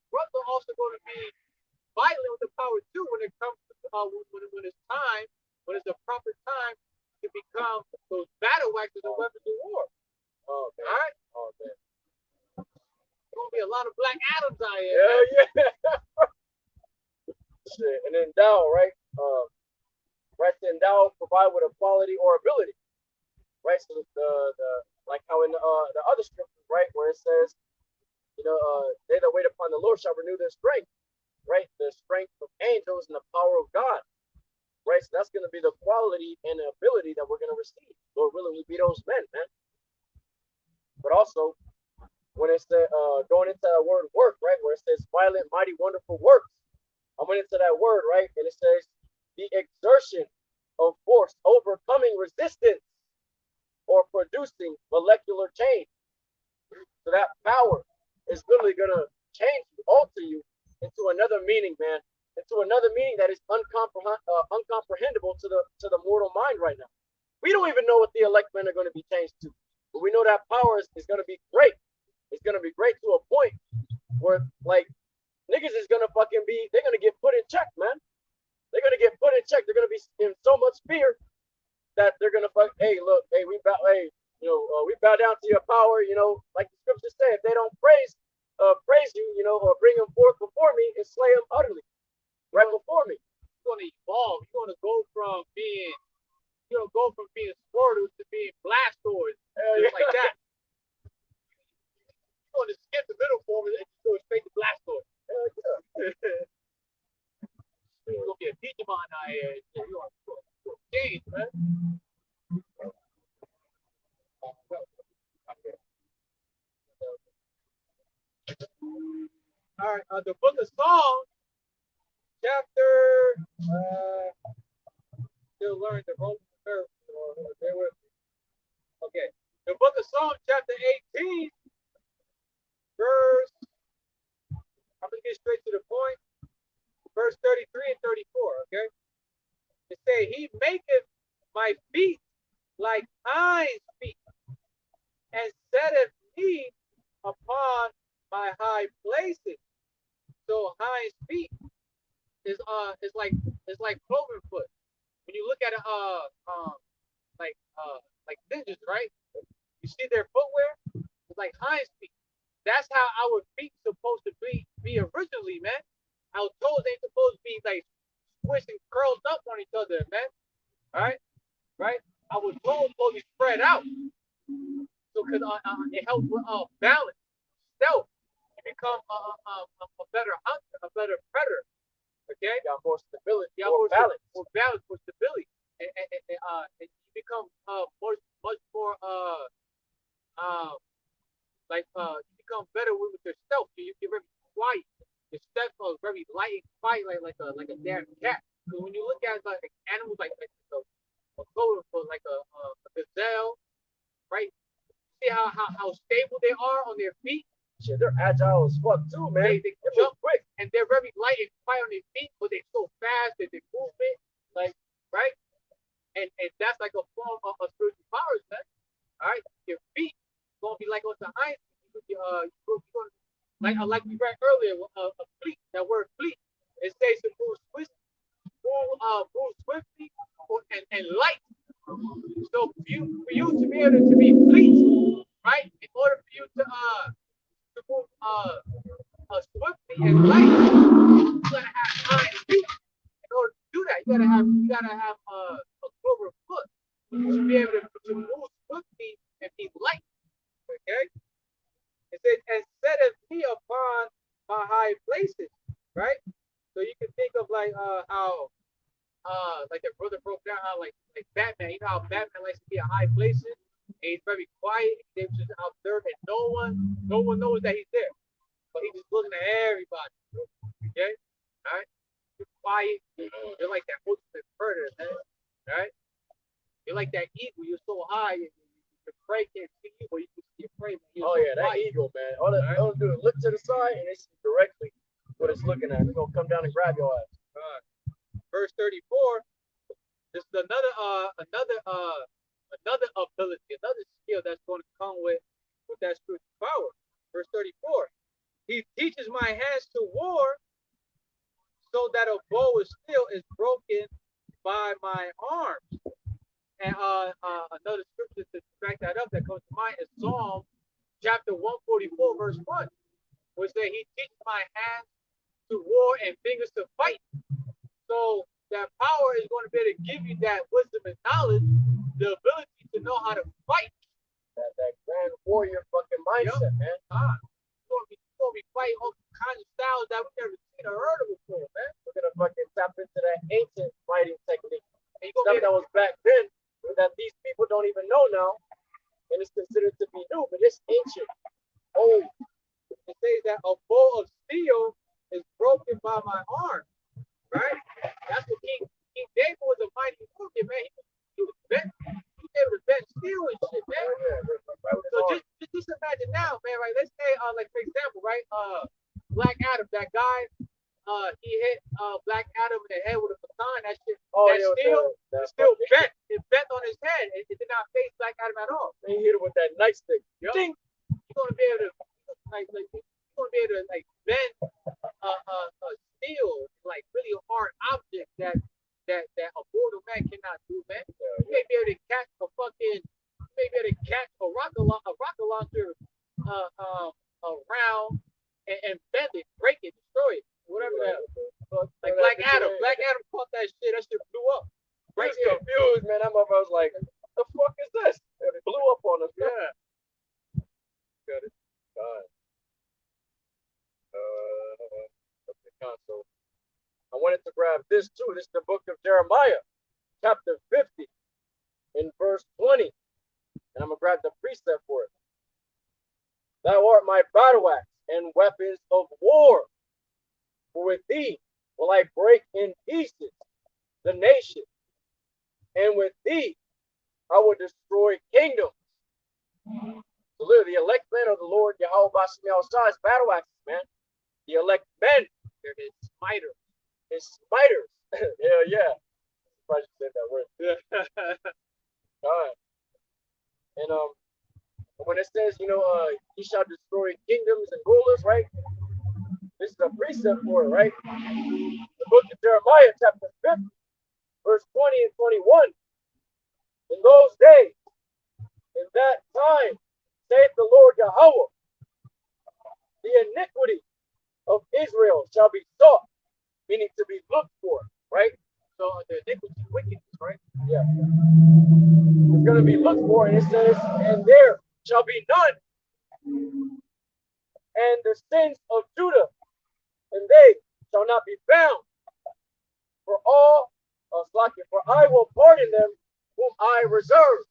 also going to be violent with the power too when it comes to when it's time, when it's the proper time to become those battle waxes and weapons of war. Oh, man. All right. Oh, man. There's gonna be a lot of Black Adams out here. Hell yeah. Shit. And endow, right? Right, to endow, provide with a quality or ability. Right? So the like how in the other scriptures, right, where it says, they that wait upon the Lord shall renew their strength. Right? The strength of angels and the power of God. Right? So that's gonna be the quality and the ability that we're gonna receive. Lord willing, we be those men, man. But also, when it's going into that word work, right, where it says violent, mighty, wonderful works, I went into that word, right, and it says the exertion of force overcoming resistance or producing molecular change. So that power is literally going to change you, alter you into another meaning, man, into another meaning that is uncomprehendable to the mortal mind right now. We don't even know what the elect men are going to be changed to, but we know that power is going to be great. It's going to be great to a point where, like, niggas is going to fucking be, they're going to get put in check, man. They're going to get put in check. They're going to be in so much fear that they're going to fuck, hey, look, hey, we bow down to your power, like the scriptures say, if they don't praise you, or bring them forth before me and slay them utterly, right before me. You're going to evolve. You're going to go from being Squirtles to being Blastoise, just like that. You're going to skip the middle form and just go straight to Blastoise. You're going to be a Digimon out here. You're going to change, man. All right, the book of Psalms, chapter, still learning the Roman verse, they were, okay. The book of Psalms, chapter 18, verse, I'm going to get straight to the point, verse 33 and 34, okay? It says, he maketh my feet like hinds feet, and setteth me upon my high places. So hinds feet is like cloven foot. When you look at it, like ninjas, right? You see their footwear? It's like hinds feet. That's how our feet supposed to be originally, man. Our toes ain't supposed to be like squished and curled up on each other, man. All right, right? Our toes supposed to be spread out. So because it helps with balance, stealth. You become a better hunter, a better predator. Okay, you got more stability, more balance, more stability, and you become much more you become better with yourself. You're very quiet. Your steps are very light and quiet, like a damn cat. So when you look at like animals like a clover, like a gazelle, right? See how stable they are on their feet. Shit, they're agile as fuck too, man. They jump quick and they're very light and quiet on their feet, but they're so fast that they movement, like, right? And that's like a form of spiritual powers, man. All right, your feet gonna be like on the hinds. Like we read earlier, a fleet. That word fleet, it says to move swiftly, and light. So for you to be able to be fleet, right? In order for you to move swiftly and light, you gotta have hinds feet. In order to do that, you gotta have a clover foot to be able to move swiftly and be light. Okay? It says, and setteth me upon my high places, right? So you can think of like how like the brother broke down how like Batman, you know how Batman likes to be at high places and he's very quiet, he's just observe and no one knows that he's there. But he's just looking at everybody. Okay? Alright? You're quiet, you're like that ultimate predator, man. Alright? You're like that eagle, you're so high, your prey can't see you, but you can see your prey, man. Oh yeah, that eagle, man. All it do is look to the side and it's directly what it's looking at. It's gonna come down and grab your ass. Verse 34. This is another ability, another skill that's going to come with that spiritual power. Verse 34. He teaches my hands to war, so that a bow of steel is broken by my arms. And another scripture to back that up that comes to mind is Psalm chapter 144, verse 1, which says he teaches my hands to war and fingers to fight. So that power is going to be able to give you that wisdom and knowledge, the ability to know how to fight. That grand warrior fucking mindset, man. You're going to be fighting all kinds of styles that we've never seen or heard of before, man. We're going to fucking tap into that ancient fighting technique. Stuff that was back then that these people don't even know now, and it's considered to be new, but it's ancient. Oh, it says that a bow of steel is broken by my arm, right? That's what King David was a mighty warrior, man. He was able to bench steel and shit, man. So just imagine now, man, right? Let's say, like for example, right? Black Adam, that guy, he hit Black Adam in the head with a baton. That shit, still bent. It bent on his head. It did not face Black Adam at all. And he hit it with that nightstick. Yep. Ding. You're gonna be able to bend steel, like really hard object that a mortal man cannot do, man. You may be able to catch a rocket launcher around and bend it, break it, destroy it, whatever that. Like Black Adam caught that shit. That shit blew up. Right, confused, man. That motherfucker was like, "The fuck is this?" And it blew up on us. Yeah. Got it. Okay, console. I wanted to grab this too. This is the book of Jeremiah, chapter 50, in verse 20. And I'm gonna grab the precept for it. Thou art my battle axe and weapons of war. For with thee will I break in pieces the nation, and with thee I will destroy kingdoms. So literally, the elect men of the Lord YAHAWAH BAHASHAM YAHAWASHI is battle axes, man. The elect men, they're his smiters. His smiters. Hell yeah. I probably said that word. God. And when it says, he shall destroy kingdoms and rulers, right? This is a precept for it, right? The book of Jeremiah, chapter 50, verse 20 and 21. In those days, in that time, saith the Lord YAHAWAH, the iniquity of Israel shall be sought, meaning to be looked for, right? So the iniquity, wickedness, right? Yeah. It's going to be looked for, and it says, and there shall be none. And the sins of Judah, and they shall not be found. For I will pardon them whom I reserve.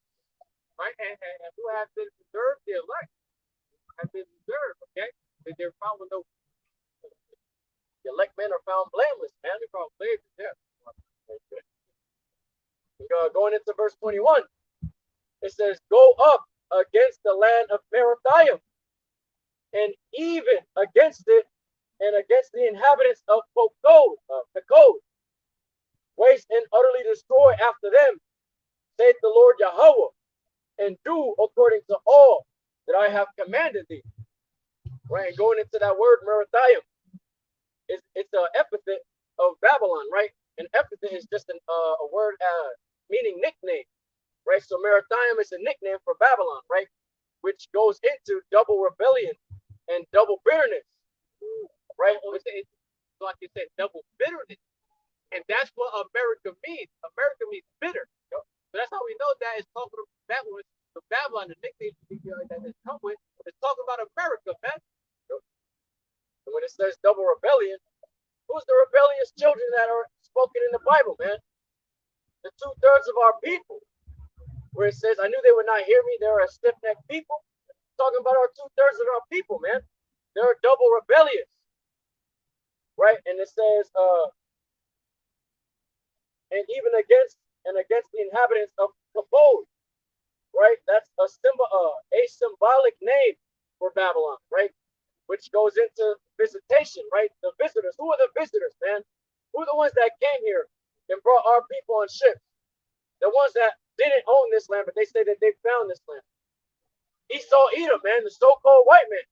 Right? And who have been reserved, the elect have been reserved, okay? They're found with no. The elect men are found blameless, man. They're found blameless, yeah. Going into verse 21, it says, go up against the land of Merathaim, and even against it, and against the inhabitants of Pekod, waste and utterly destroy after them, saith the Lord YAHAWAH, and do according to all that I have commanded thee. Right, and going into that word Merathaim, it's an epithet of Babylon, right? An epithet is just a word meaning nickname, right? So Merathaim is a nickname for Babylon, right? Which goes into double rebellion and double bitterness, right? So like you said, double bitterness. And that's what America means. America means bitter. So that's how we know that it's talking about Babylon, the nickname that it's come with. It's talking about America, man. And when it says double rebellion, who's the rebellious children that are spoken in the Bible, man? The 2/3 of our people. Where it says, I knew they would not hear me. They're a stiff-necked people. Talking about our 2/3 of our people, man. They're double rebellious. Right? And it says, and even against the inhabitants of Pekod. Right? That's a symbolic name for Babylon, right? Which goes into visitation, right? The visitors. Who are the visitors, man? Who are the ones that came here and brought our people on ships? The ones that didn't own this land, but they say that they found this land. Esau, Edom, man, the so-called white men.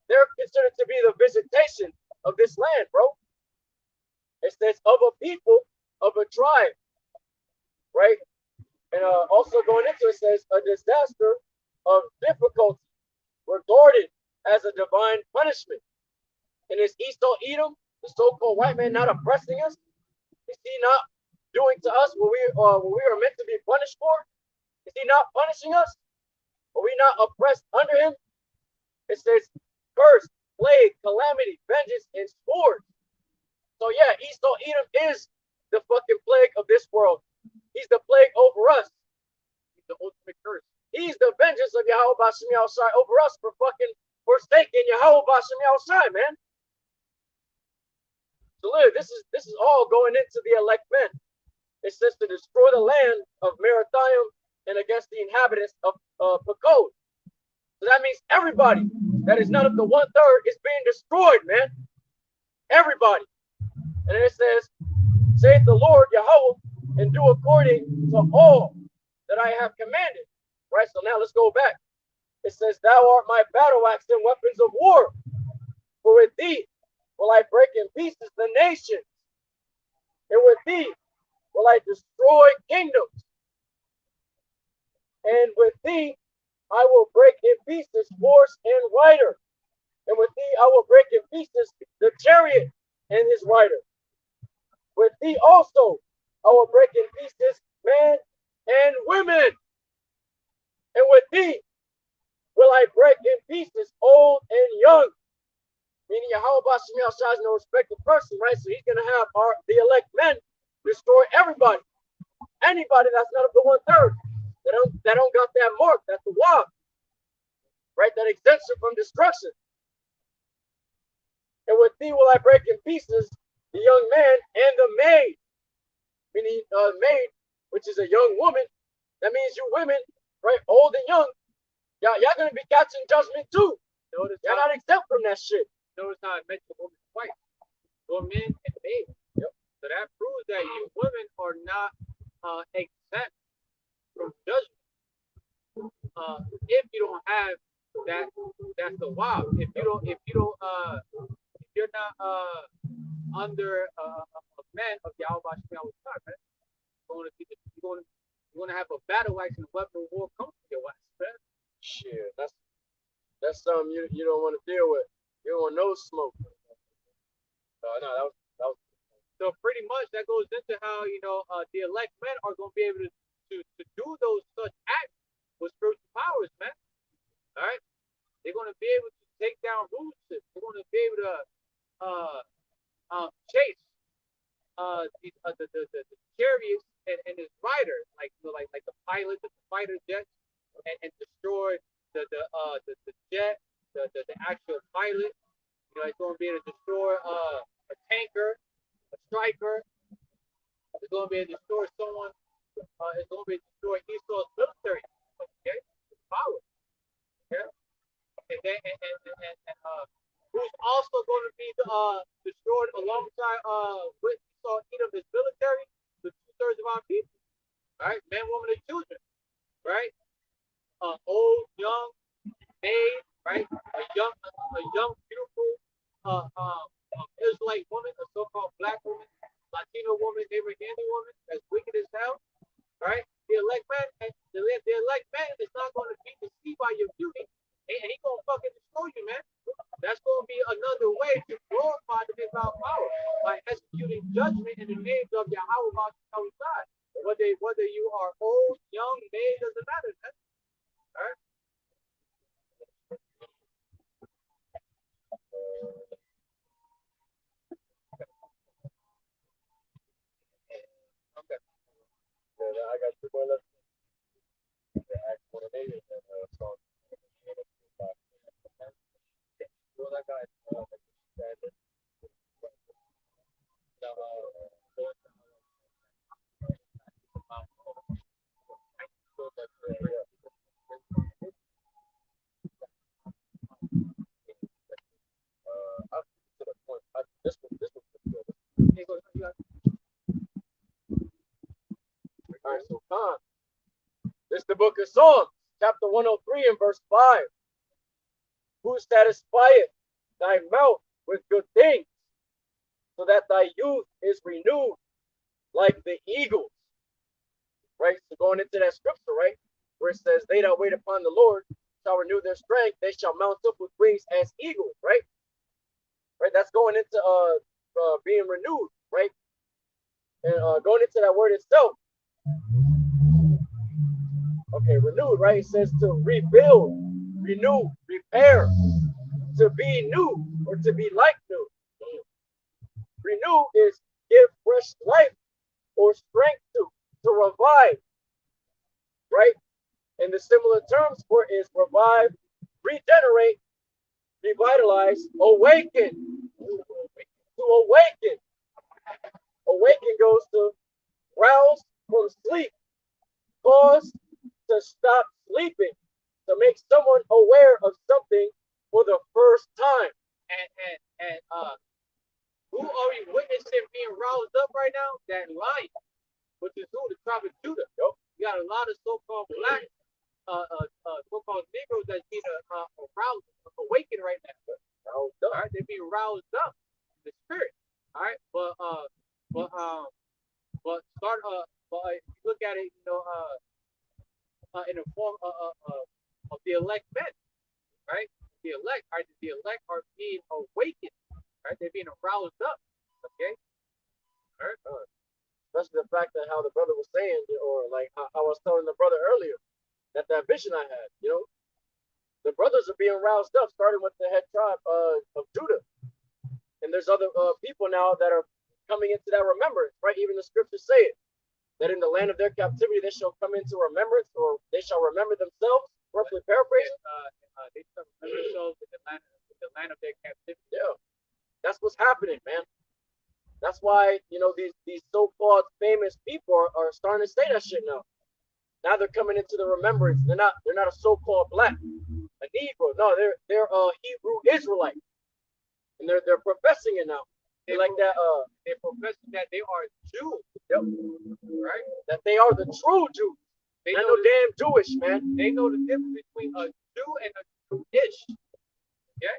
They're considered to be the visitation of this land, bro. It says of a people, of a tribe, right? And also going into it says a disaster of difficulty regarded as a divine punishment. And is Esau, Edom, the so-called white man, not oppressing us? Is he not doing to us what we are meant to be punished for? Is he not punishing us? Are we not oppressed under him? It says curse, plague, calamity, vengeance, and sword. So yeah, Esau, Edom is the fucking plague of this world. He's the plague over us. He's the ultimate curse. He's the vengeance of YAHAWAH BAHASHAM YAHAWASHI over us for fucking forsaking YAHAWAH BAHASHAM YAHAWASHI, man. So look, this is all going into the elect men. It says to destroy the land of Maritime and against the inhabitants of Pakod. So that means everybody that is not of the 1/3 is being destroyed, man. Everybody. And then it says, saith the Lord Yahawah, and do according to all that I have commanded. Right? So now let's go back. It says, thou art my battle axe and weapons of war. For with thee will I break in pieces the nations, and with thee will I destroy kingdoms. And with thee I will break in pieces horse and rider. And with thee I will break in pieces the chariot and his rider. With thee also I will break in pieces men and women. And with thee will I break in pieces old and young. Meaning Yahawah BAHASHAM YAHAWASHI is no respected person, right? So he's going to have the elect men destroy everybody. Anybody that's not of the 1/3. That don't got that mark. That's the WAH. Right? That exempts you from destruction. And with thee will I break in pieces the young man and the maid. Meaning maid, which is a young woman. That means you women, right? Old and young. Y'all going to be catching judgment too. Notice Y'all how, not exempt from that shit. notice how I mentioned woman twice. Women and maid. Yep. So that proves that you women are not exempt from judgment. If you don't have that's the WAH. If you're not under a man of Yahawah BAHASHAM YAHAWASHI, man, you're going to have a battle axe and a weapon of war come to your ass, man. Shit, that's something you don't want to deal with. You don't want no smoke. No, that was. So pretty much that goes into how the elect men are going to be able to do those such acts with spiritual powers, man. All right, they're going to be able to take down rulerships. They're going to be able to chase the chariots and his riders, like the pilot, the fighter jets, and destroy the jet, the actual pilot. It's going to be able to destroy a tanker, a striker. It's going to be able to destroy someone. It's going to be able to destroy Esau's military. Okay, power. Okay, and then who's also going to be destroyed alongside with Esau, Edom's military, the 2/3 of our people. All right, men, women, and children. Right, old, young, maid. Right, a young, beautiful Israelite woman, a so-called black woman, Latino woman, Abrahamic woman, that's wicked as hell. Right, the elect man is not going to be deceived by your beauty, and he's going to fucking destroy you, man. That's going to be another way to glorify the divine power by executing judgment in the name of Yahawah BAHASHAM YAHAWASHI. Whether you are old, young, maid, doesn't matter, man. All right. Okay. I got 2 more left. Acts 1:8 and Psalm. Well, that guy. Up to the point. This one. All right, so Khan. This is the book of Psalms, chapter 103 and verse 5. Who satisfieth thy mouth with good things, so that thy youth is renewed like the eagles. Right? So going into that scripture, right? Where it says, they that wait upon the Lord shall renew their strength, they shall mount up with wings as eagles, right? Right? That's going into being renewed, right? And going into that word itself. Okay, renewed, right? It says to rebuild, renew, repair, to be new, or to be like new. Renew is give fresh life or strength to revive, right? And the similar terms for it is revive, regenerate, revitalize, awaken. To awaken. Awaken goes to roused from sleep, cause to stop sleeping, to make someone aware of something for the first time. And who are we witnessing being roused up right now? That lion, which is who? The tribe of Judah. Yep. You got a lot of so-called black, so-called Negroes that's being aroused, awakened right now. All right, they're being roused up in the spirit. All right, but if you look at it, in the form of the elect men, right? The elect are being awakened, right? They're being aroused up, okay? All right. Especially the fact that how the brother was saying, or like I was telling the brother earlier, that vision I had, the brothers are being roused up, starting with the head tribe of Judah, and there's other people now that are coming into that remembrance, right? Even the scriptures say it, that in the land of their captivity they shall come into remembrance, or they shall remember themselves. Roughly paraphrasing. They shall remember themselves in the land of their captivity. Yeah, that's what's happening, man. That's why these so-called famous people are starting to say that shit now. Now they're coming into the remembrance. They're not a so-called black, a Negro. No, they're a Hebrew Israelite, and they're professing it now. They're like that. They're professing that they are Jews. Yep. Right. That they are the true Jews. They know damn Jewish, man. They know the difference between a Jew and a Jewish. Okay.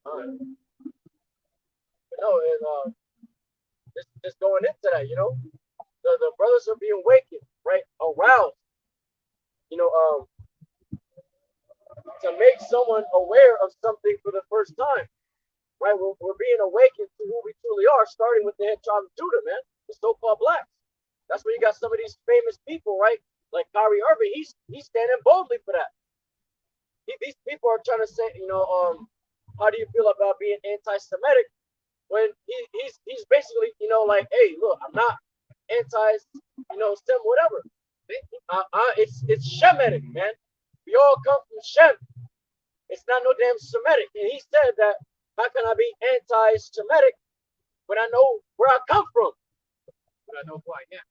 All right. No, and just going into that, the brothers are being awakened, right? Aroused, to make someone aware of something for the first time, right? We're being awakened to who we truly are, starting with the head tribe of Judah, man, the so-called blacks. That's where you got some of these famous people, right? Like Kyrie Irving, he's standing boldly for that. These people are trying to say, how do you feel about being anti-Semitic? When he's basically, like, hey, look, I'm not anti-Sem, whatever. It's Shemitic, man. We all come from Shem. It's not no damn Semitic. And he said that, how can I be anti-Semitic when I know where I come from? But I know who I am.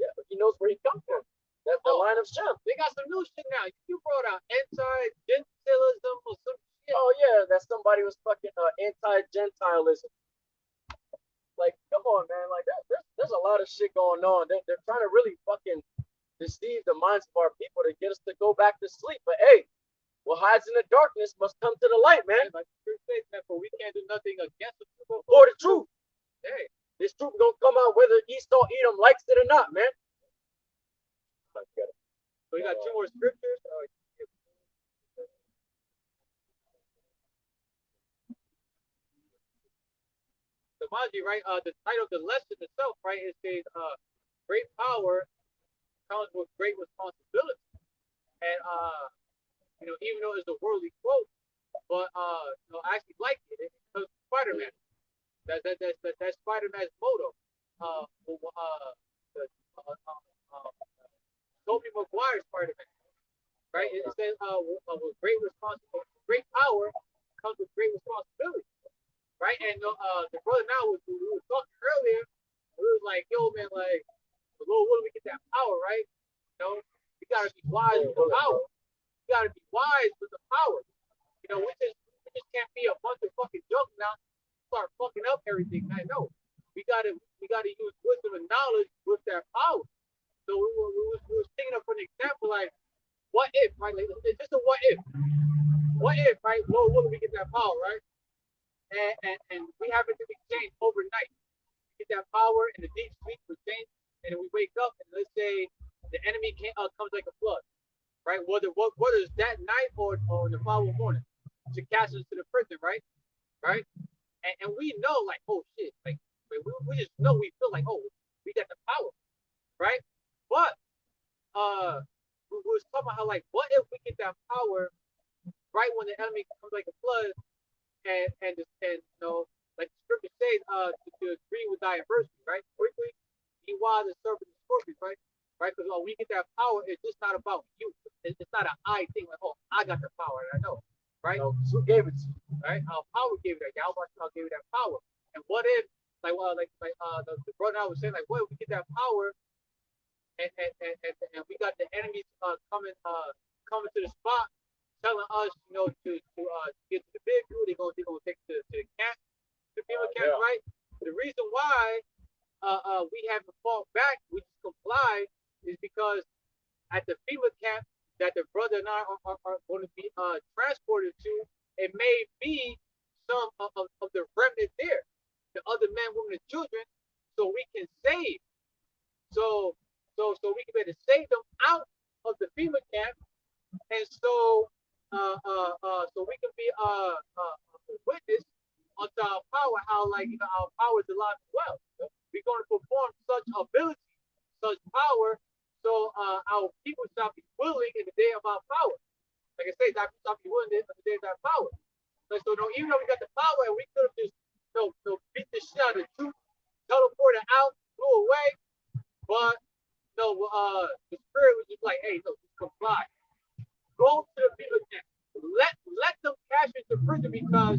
Yeah, but he knows where he comes from. That's the line of Shem. They got some new shit now. You brought out anti-gentilism or some shit. Oh yeah, that somebody was fucking anti-Gentilism. Like, come on, man. Like, there's a lot of shit going on. They're trying to really fucking deceive the minds of our people to get us to go back to sleep. But hey, what hides in the darkness must come to the light, man. Like the truth says, man, for we can't do nothing against the truth or the truth. Hey, this truth gonna come out whether Esau Edom likes it or not, man. So we got two more scriptures. So mind you, right? The title of the lesson itself, right? It says, "Great power comes with great responsibility," and even though it's a worldly quote, but I actually like it because Spider-Man. That's Spider-Man's motto. Tobey Maguire's Spider-Man, right? It says, "With great responsibility, great power comes with great responsibility," right? And the brother now we were talking earlier. We was like, "Yo, man, like, Lord, where do we get that power, right? You gotta be wise with the power. You gotta be wise with the power. We just can't be a bunch of fucking junk now. Start fucking up everything. I know. We gotta use wisdom and knowledge with that power. So we were thinking of an example, like, what if, right? Like, it's just a what if. What if, right? Lord, where do we get that power, right? And we have it to be changed overnight. We get that power in the deep sleep, we change, and then we wake up, and let's say the enemy comes like a flood, right? Whether is that night or the following morning to cast us to the prison, right? Right? And we know, like, oh shit, like we just know, we feel like, oh, we got the power, right? But we was talking about how, like, what if we get that power right when the enemy comes like a flood, and like the scripture says, to agree with thy adversity, right? Quickly, be wise as serpents and scorpions, right? Right? Because when we get that power, it's just not about you. It's not an I thing, like, oh, I got the power, and I know, right? No, who gave it to you? Right? Our power gave it that. YAHAWASHI gave you that power. And what if the brother I was saying, like, well, we get that power, and we got the enemies coming to the spot, telling us, to get to the vehicle. They're gonna take to the camp, the FEMA camp, right? The reason why we haven't fought back, we just complied, is because at the FEMA camp that the brother and I are going to be transported to, it may be some of the remnant there, the other men, women, and children, so we can save. So we can be able to save them out of the FEMA camp, and so we can be a witness unto our power, how our power is alive and well. We're going to perform such ability, such power, so our people shall be willing in the day of our power. Like I say, that shall be willing in the day of our power. So even though we got the power, and we could have just beat the shit out of the truth, teleport it out, flew away, but the spirit was just like, hey, no, just comply. Go to the people camp. Let them cash into prison, because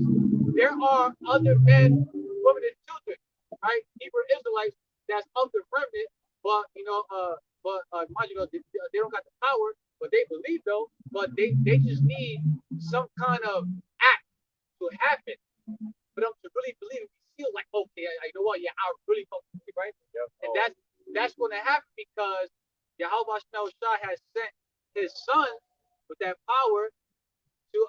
there are other men, women, and children, right? Hebrew Israelites that's of the remnant, but mind you, they don't got the power, but they believe though. But they just need some kind of act to happen for them to really believe and feel like, okay, you know what? Yeah, I really fucking believe, right? Yep. And that's going to happen because Yahawah has sent his son with that power to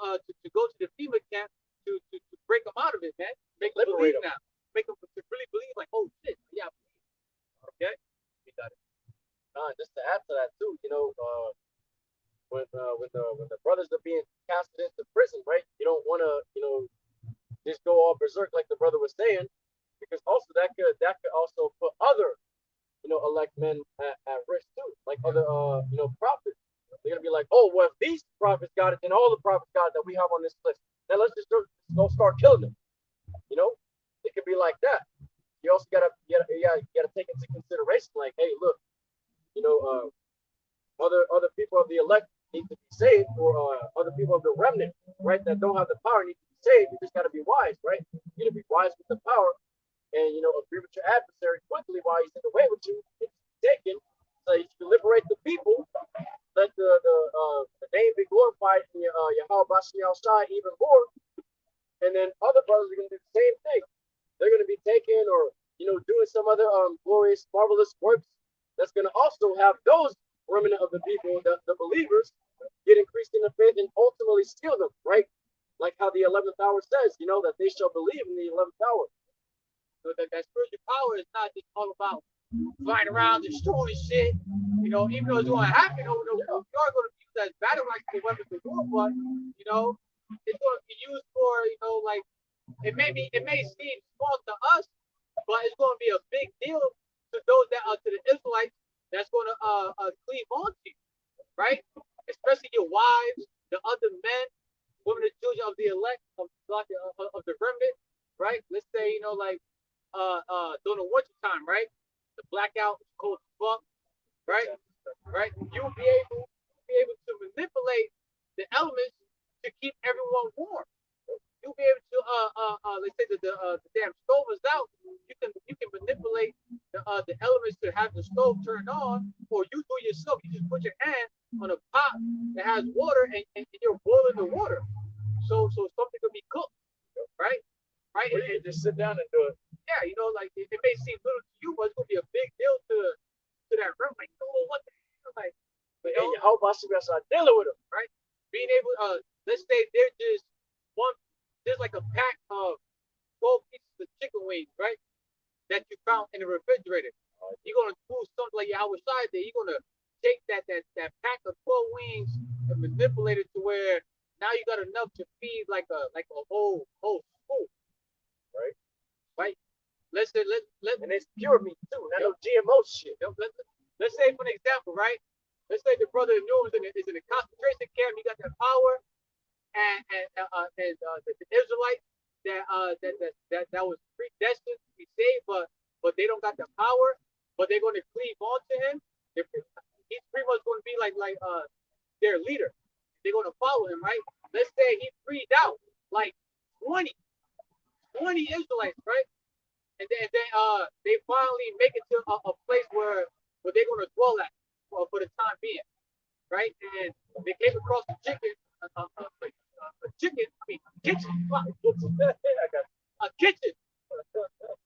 go to the FEMA camp to break them out of it, man. Make them believe now. Make them to really believe, like, oh shit, yeah. Okay, we got it. Just to add to that too, when the brothers are being casted into prison, right? You don't want to, just go all berserk like the brother was saying, because also that could also put other, elect men at risk too, like other, prophets. They're gonna be like, oh, well, if these prophets got it, then all the prophets got it that we have on this list. Now let's just go start killing them. It could be like that. You also gotta take into consideration, like, hey, look, other people of the elect need to be saved, or other people of the remnant, right, that don't have the power need to be saved. You just gotta be wise, right? You gotta be wise with the power, and agree with your adversary quickly while he's in the way with you. It's taken, so you can liberate the people. Let the name be glorified in Yahawah BAHASHAM YAHAWASHI even more. And then other brothers are going to do the same thing. They're going to be taking or, doing some other glorious, marvelous works that's going to also have those remnant of the people, the believers, get increased in the faith and ultimately steal them, right? Like how the 11th hour says, that they shall believe in the 11th hour. So that spiritual power is not just all about flying around destroying shit. Even though it's going to happen, we are going to use that battle like the weapons of war, but it's going to be used for, like it may seem small to us, but it's going to be a big deal to those that are to the Israelites that's going to cleave on to you, right? Especially your wives, the other men, women, and children of the elect of the remnant, right? Let's say during the winter time, right? The blackout, cold as fuck, right? You'll be able to manipulate the elements to keep everyone warm. You'll be able to let's say the damn stove is out. You can manipulate the elements to have the stove turned on, or you do it yourself. You just put your hand on a pot that has water and you're boiling the water. So something could be cooked, right? Right? Or you can just sit down and do it. Yeah, like it may seem little to you, but it's gonna be a big deal to that room. Like, what the hell? Like, Yahawah BAHASHAM YAHAWASHI dealing with them, right? Being able, let's say there's like a pack of 12 pieces of chicken wings, right? That you found in the refrigerator. You're gonna do something like Yahawashi there. You're gonna take that pack of 12 wings and manipulate it to where now you got enough to feed like a whole school, right? Right. Let's say and it's pure meat too, not no GMO shit. Let's say for an example, right? Let's say the brother knew is in a concentration camp. He got that power, and the Israelites that was predestined to be saved, but they don't got the power, but they're going to cleave on to him. He's pretty much going to be like their leader. They're going to follow him, right? Let's say he freed out like 20 Israelites, right? and then they finally make it to a place where they're gonna dwell at for the time being, right? And they came across a chicken, a chicken. I mean, kitchen, a kitchen,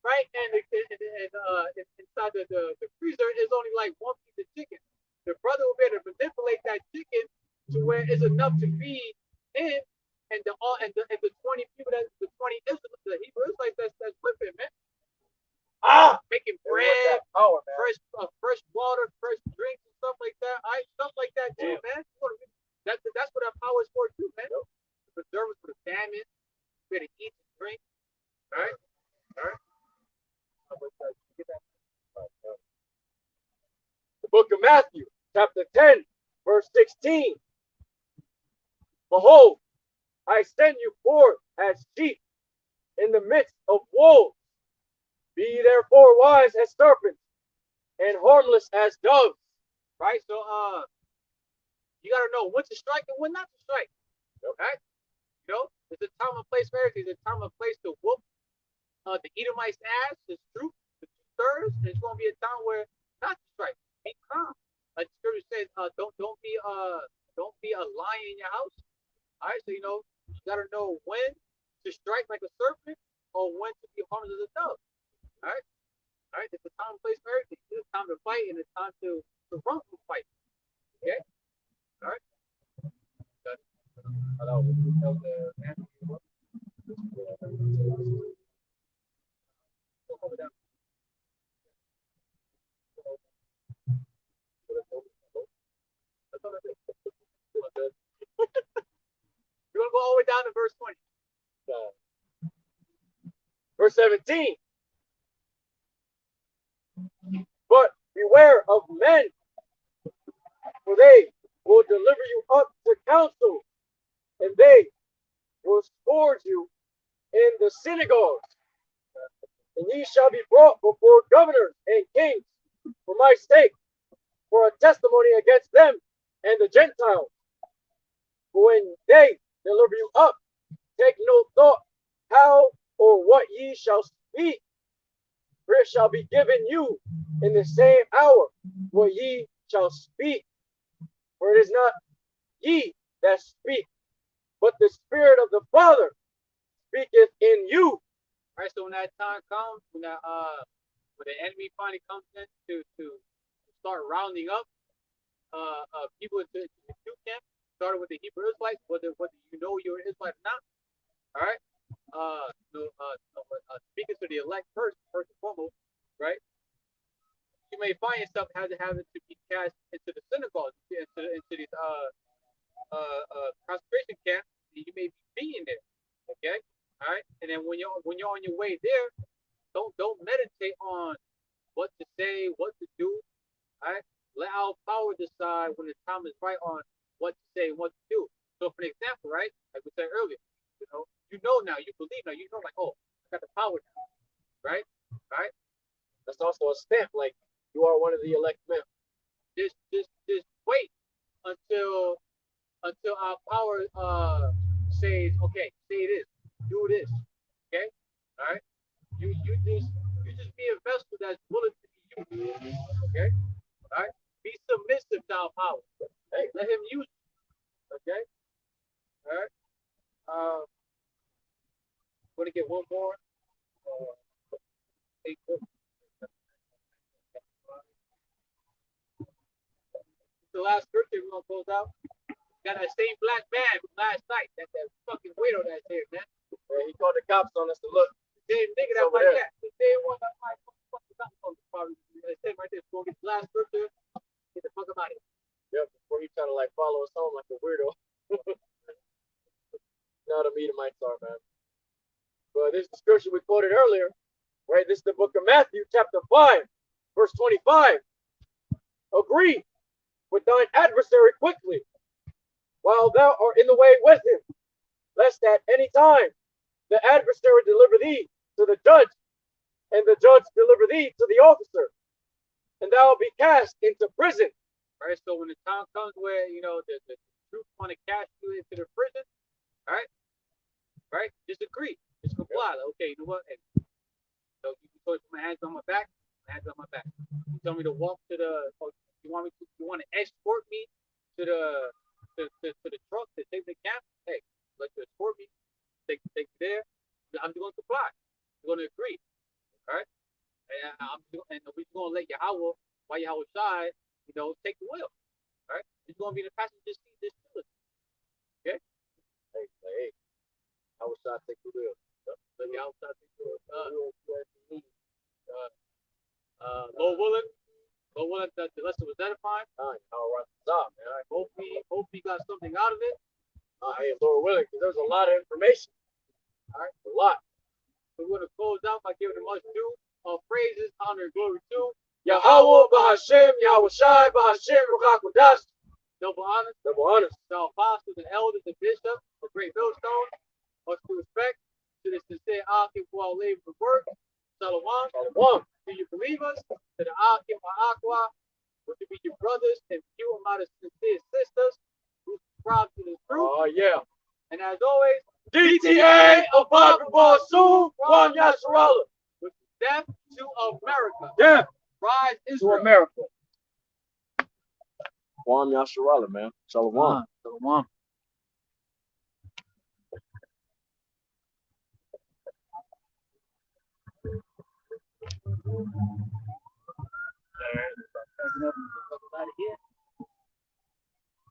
right? And inside the freezer is only like one piece of chicken. The brother will be able to manipulate that chicken to where it's enough to feed him and the 20 people, that the 20 Israelites, the Hebrew Israelites that's with him, man. Making bread, power, man. fresh water, fresh drinks and stuff like that. Stuff like that too, man. That's what our power is for too, man. To preserve us for the famine, for to eat and drink. All right, all right. The book of Matthew, chapter 10, verse 16. Behold, I send you forth as sheep in the midst of wolves. Be therefore wise as serpents and harmless as doves. Right? So you gotta know when to strike and when not to strike. Okay? You know, there's a time and place for everything. There's a time and place to whoop the Edomite's ass, his troop, the 2/3. There's gonna be a time where not to strike. Be calm. Like the scripture says, don't be a lion in your house. All right, so you know you gotta know when to strike like a serpent or when to be harmless as a dove. All right, all right. There's a time and place for everything. There's a time to fight and a time to run from fight. Okay, all right. You're gonna go all the way down to verse 20. Verse 17. But beware of men, for they will deliver you up to council, and they will scourge you in the synagogues. And ye shall be brought before governors and kings for my sake, for a testimony against them and the Gentiles. For when they deliver you up, take no thought how or what ye shall speak, for it shall be given you in the same hour what ye shall speak. For it is not ye that speak, but the Spirit of the Father speaketh in you. All right, so when that time comes, when the enemy finally comes in to start rounding up people into the Jew camp, started with the Hebrew Israelites, whether you know you're an Israelite or not. All right, speaking to the elect first and foremost, right? You may find yourself having to be cast into the synagogue, into these concentration camps. You may be being there, okay? All right, and then when you're on your way there, don't meditate on what to say, what to do. All right, let our power decide when the time is right on what to say and what to do. So, for example, right, like we said earlier, you know now, you believe now, you know, like, oh, I got the power now, right? Right? That's also a stamp, like you are one of the elect men. Just wait until our power says, okay, say this, do this, okay, all right. You just be a vessel that's willing to be used, okay, all right. Be submissive to our power. Hey, let him use it, okay, all right. Want to get one more. The last scripture we're gonna close out. Got that same black man from last night. That fucking widow that's here, man. Yeah, he called the cops on us to look. The same nigga that might get. The same one that might fucking cops on the probably. Same right there. Go get the last scripture. Get the fuck out of here. Yep. Before he try to like follow us home like a weirdo. Not a Edomites are, man. But this is the scripture we quoted earlier, right? This is the book of Matthew, chapter 5, verse 25. Agree with thine adversary quickly, while thou art in the way with him, lest at any time the adversary deliver thee to the judge, and the judge deliver thee to the officer, and thou be cast into prison. Right. So when the time comes where the troops want to cast you into the prison, all right, right, just agree, just comply. Like, okay, you know what? And, so So it's my hands on my back, hands on my back. You tell me to walk to the, you want to escort me to the truck to take the camp? Hey, let you escort me, take you there. I'm going to comply. I'm going to agree. All right. And we're just going to let Yahawah, YAHAWASHI, take the wheel. All right. He's going to be the passenger seat this too. Okay. Hey. YAHAWASHI take the wheel. Let YAHAWASHI take the wheel. Lord willing, the lesson was edifying. YAHAWAH RATAZA, man. Hope we got something out of it. Hey, Lord willing, because there's a lot of information. All right. A lot. We're going to close out by giving much due praises, honor, and glory to YAHAWAH BAHASHAM YAHAWASHI BAHASHAM QADASH. double honors, Double honors. to our apostles and elders and bishops of Great Millstone. Much due respect to the sincere Akim for our labor of work. Shalom. Shalom. To you believers, to the Akim Aqua, which will be your brothers and few amount of sincere sisters who subscribe to this truth. Oh, yeah. And as always, DTA of Basu, Juan Yasharala. with death to America. Yeah. Rise To Israel. America. Kwam Yasharala, man. Shalom. Shalom. All right. Out of here.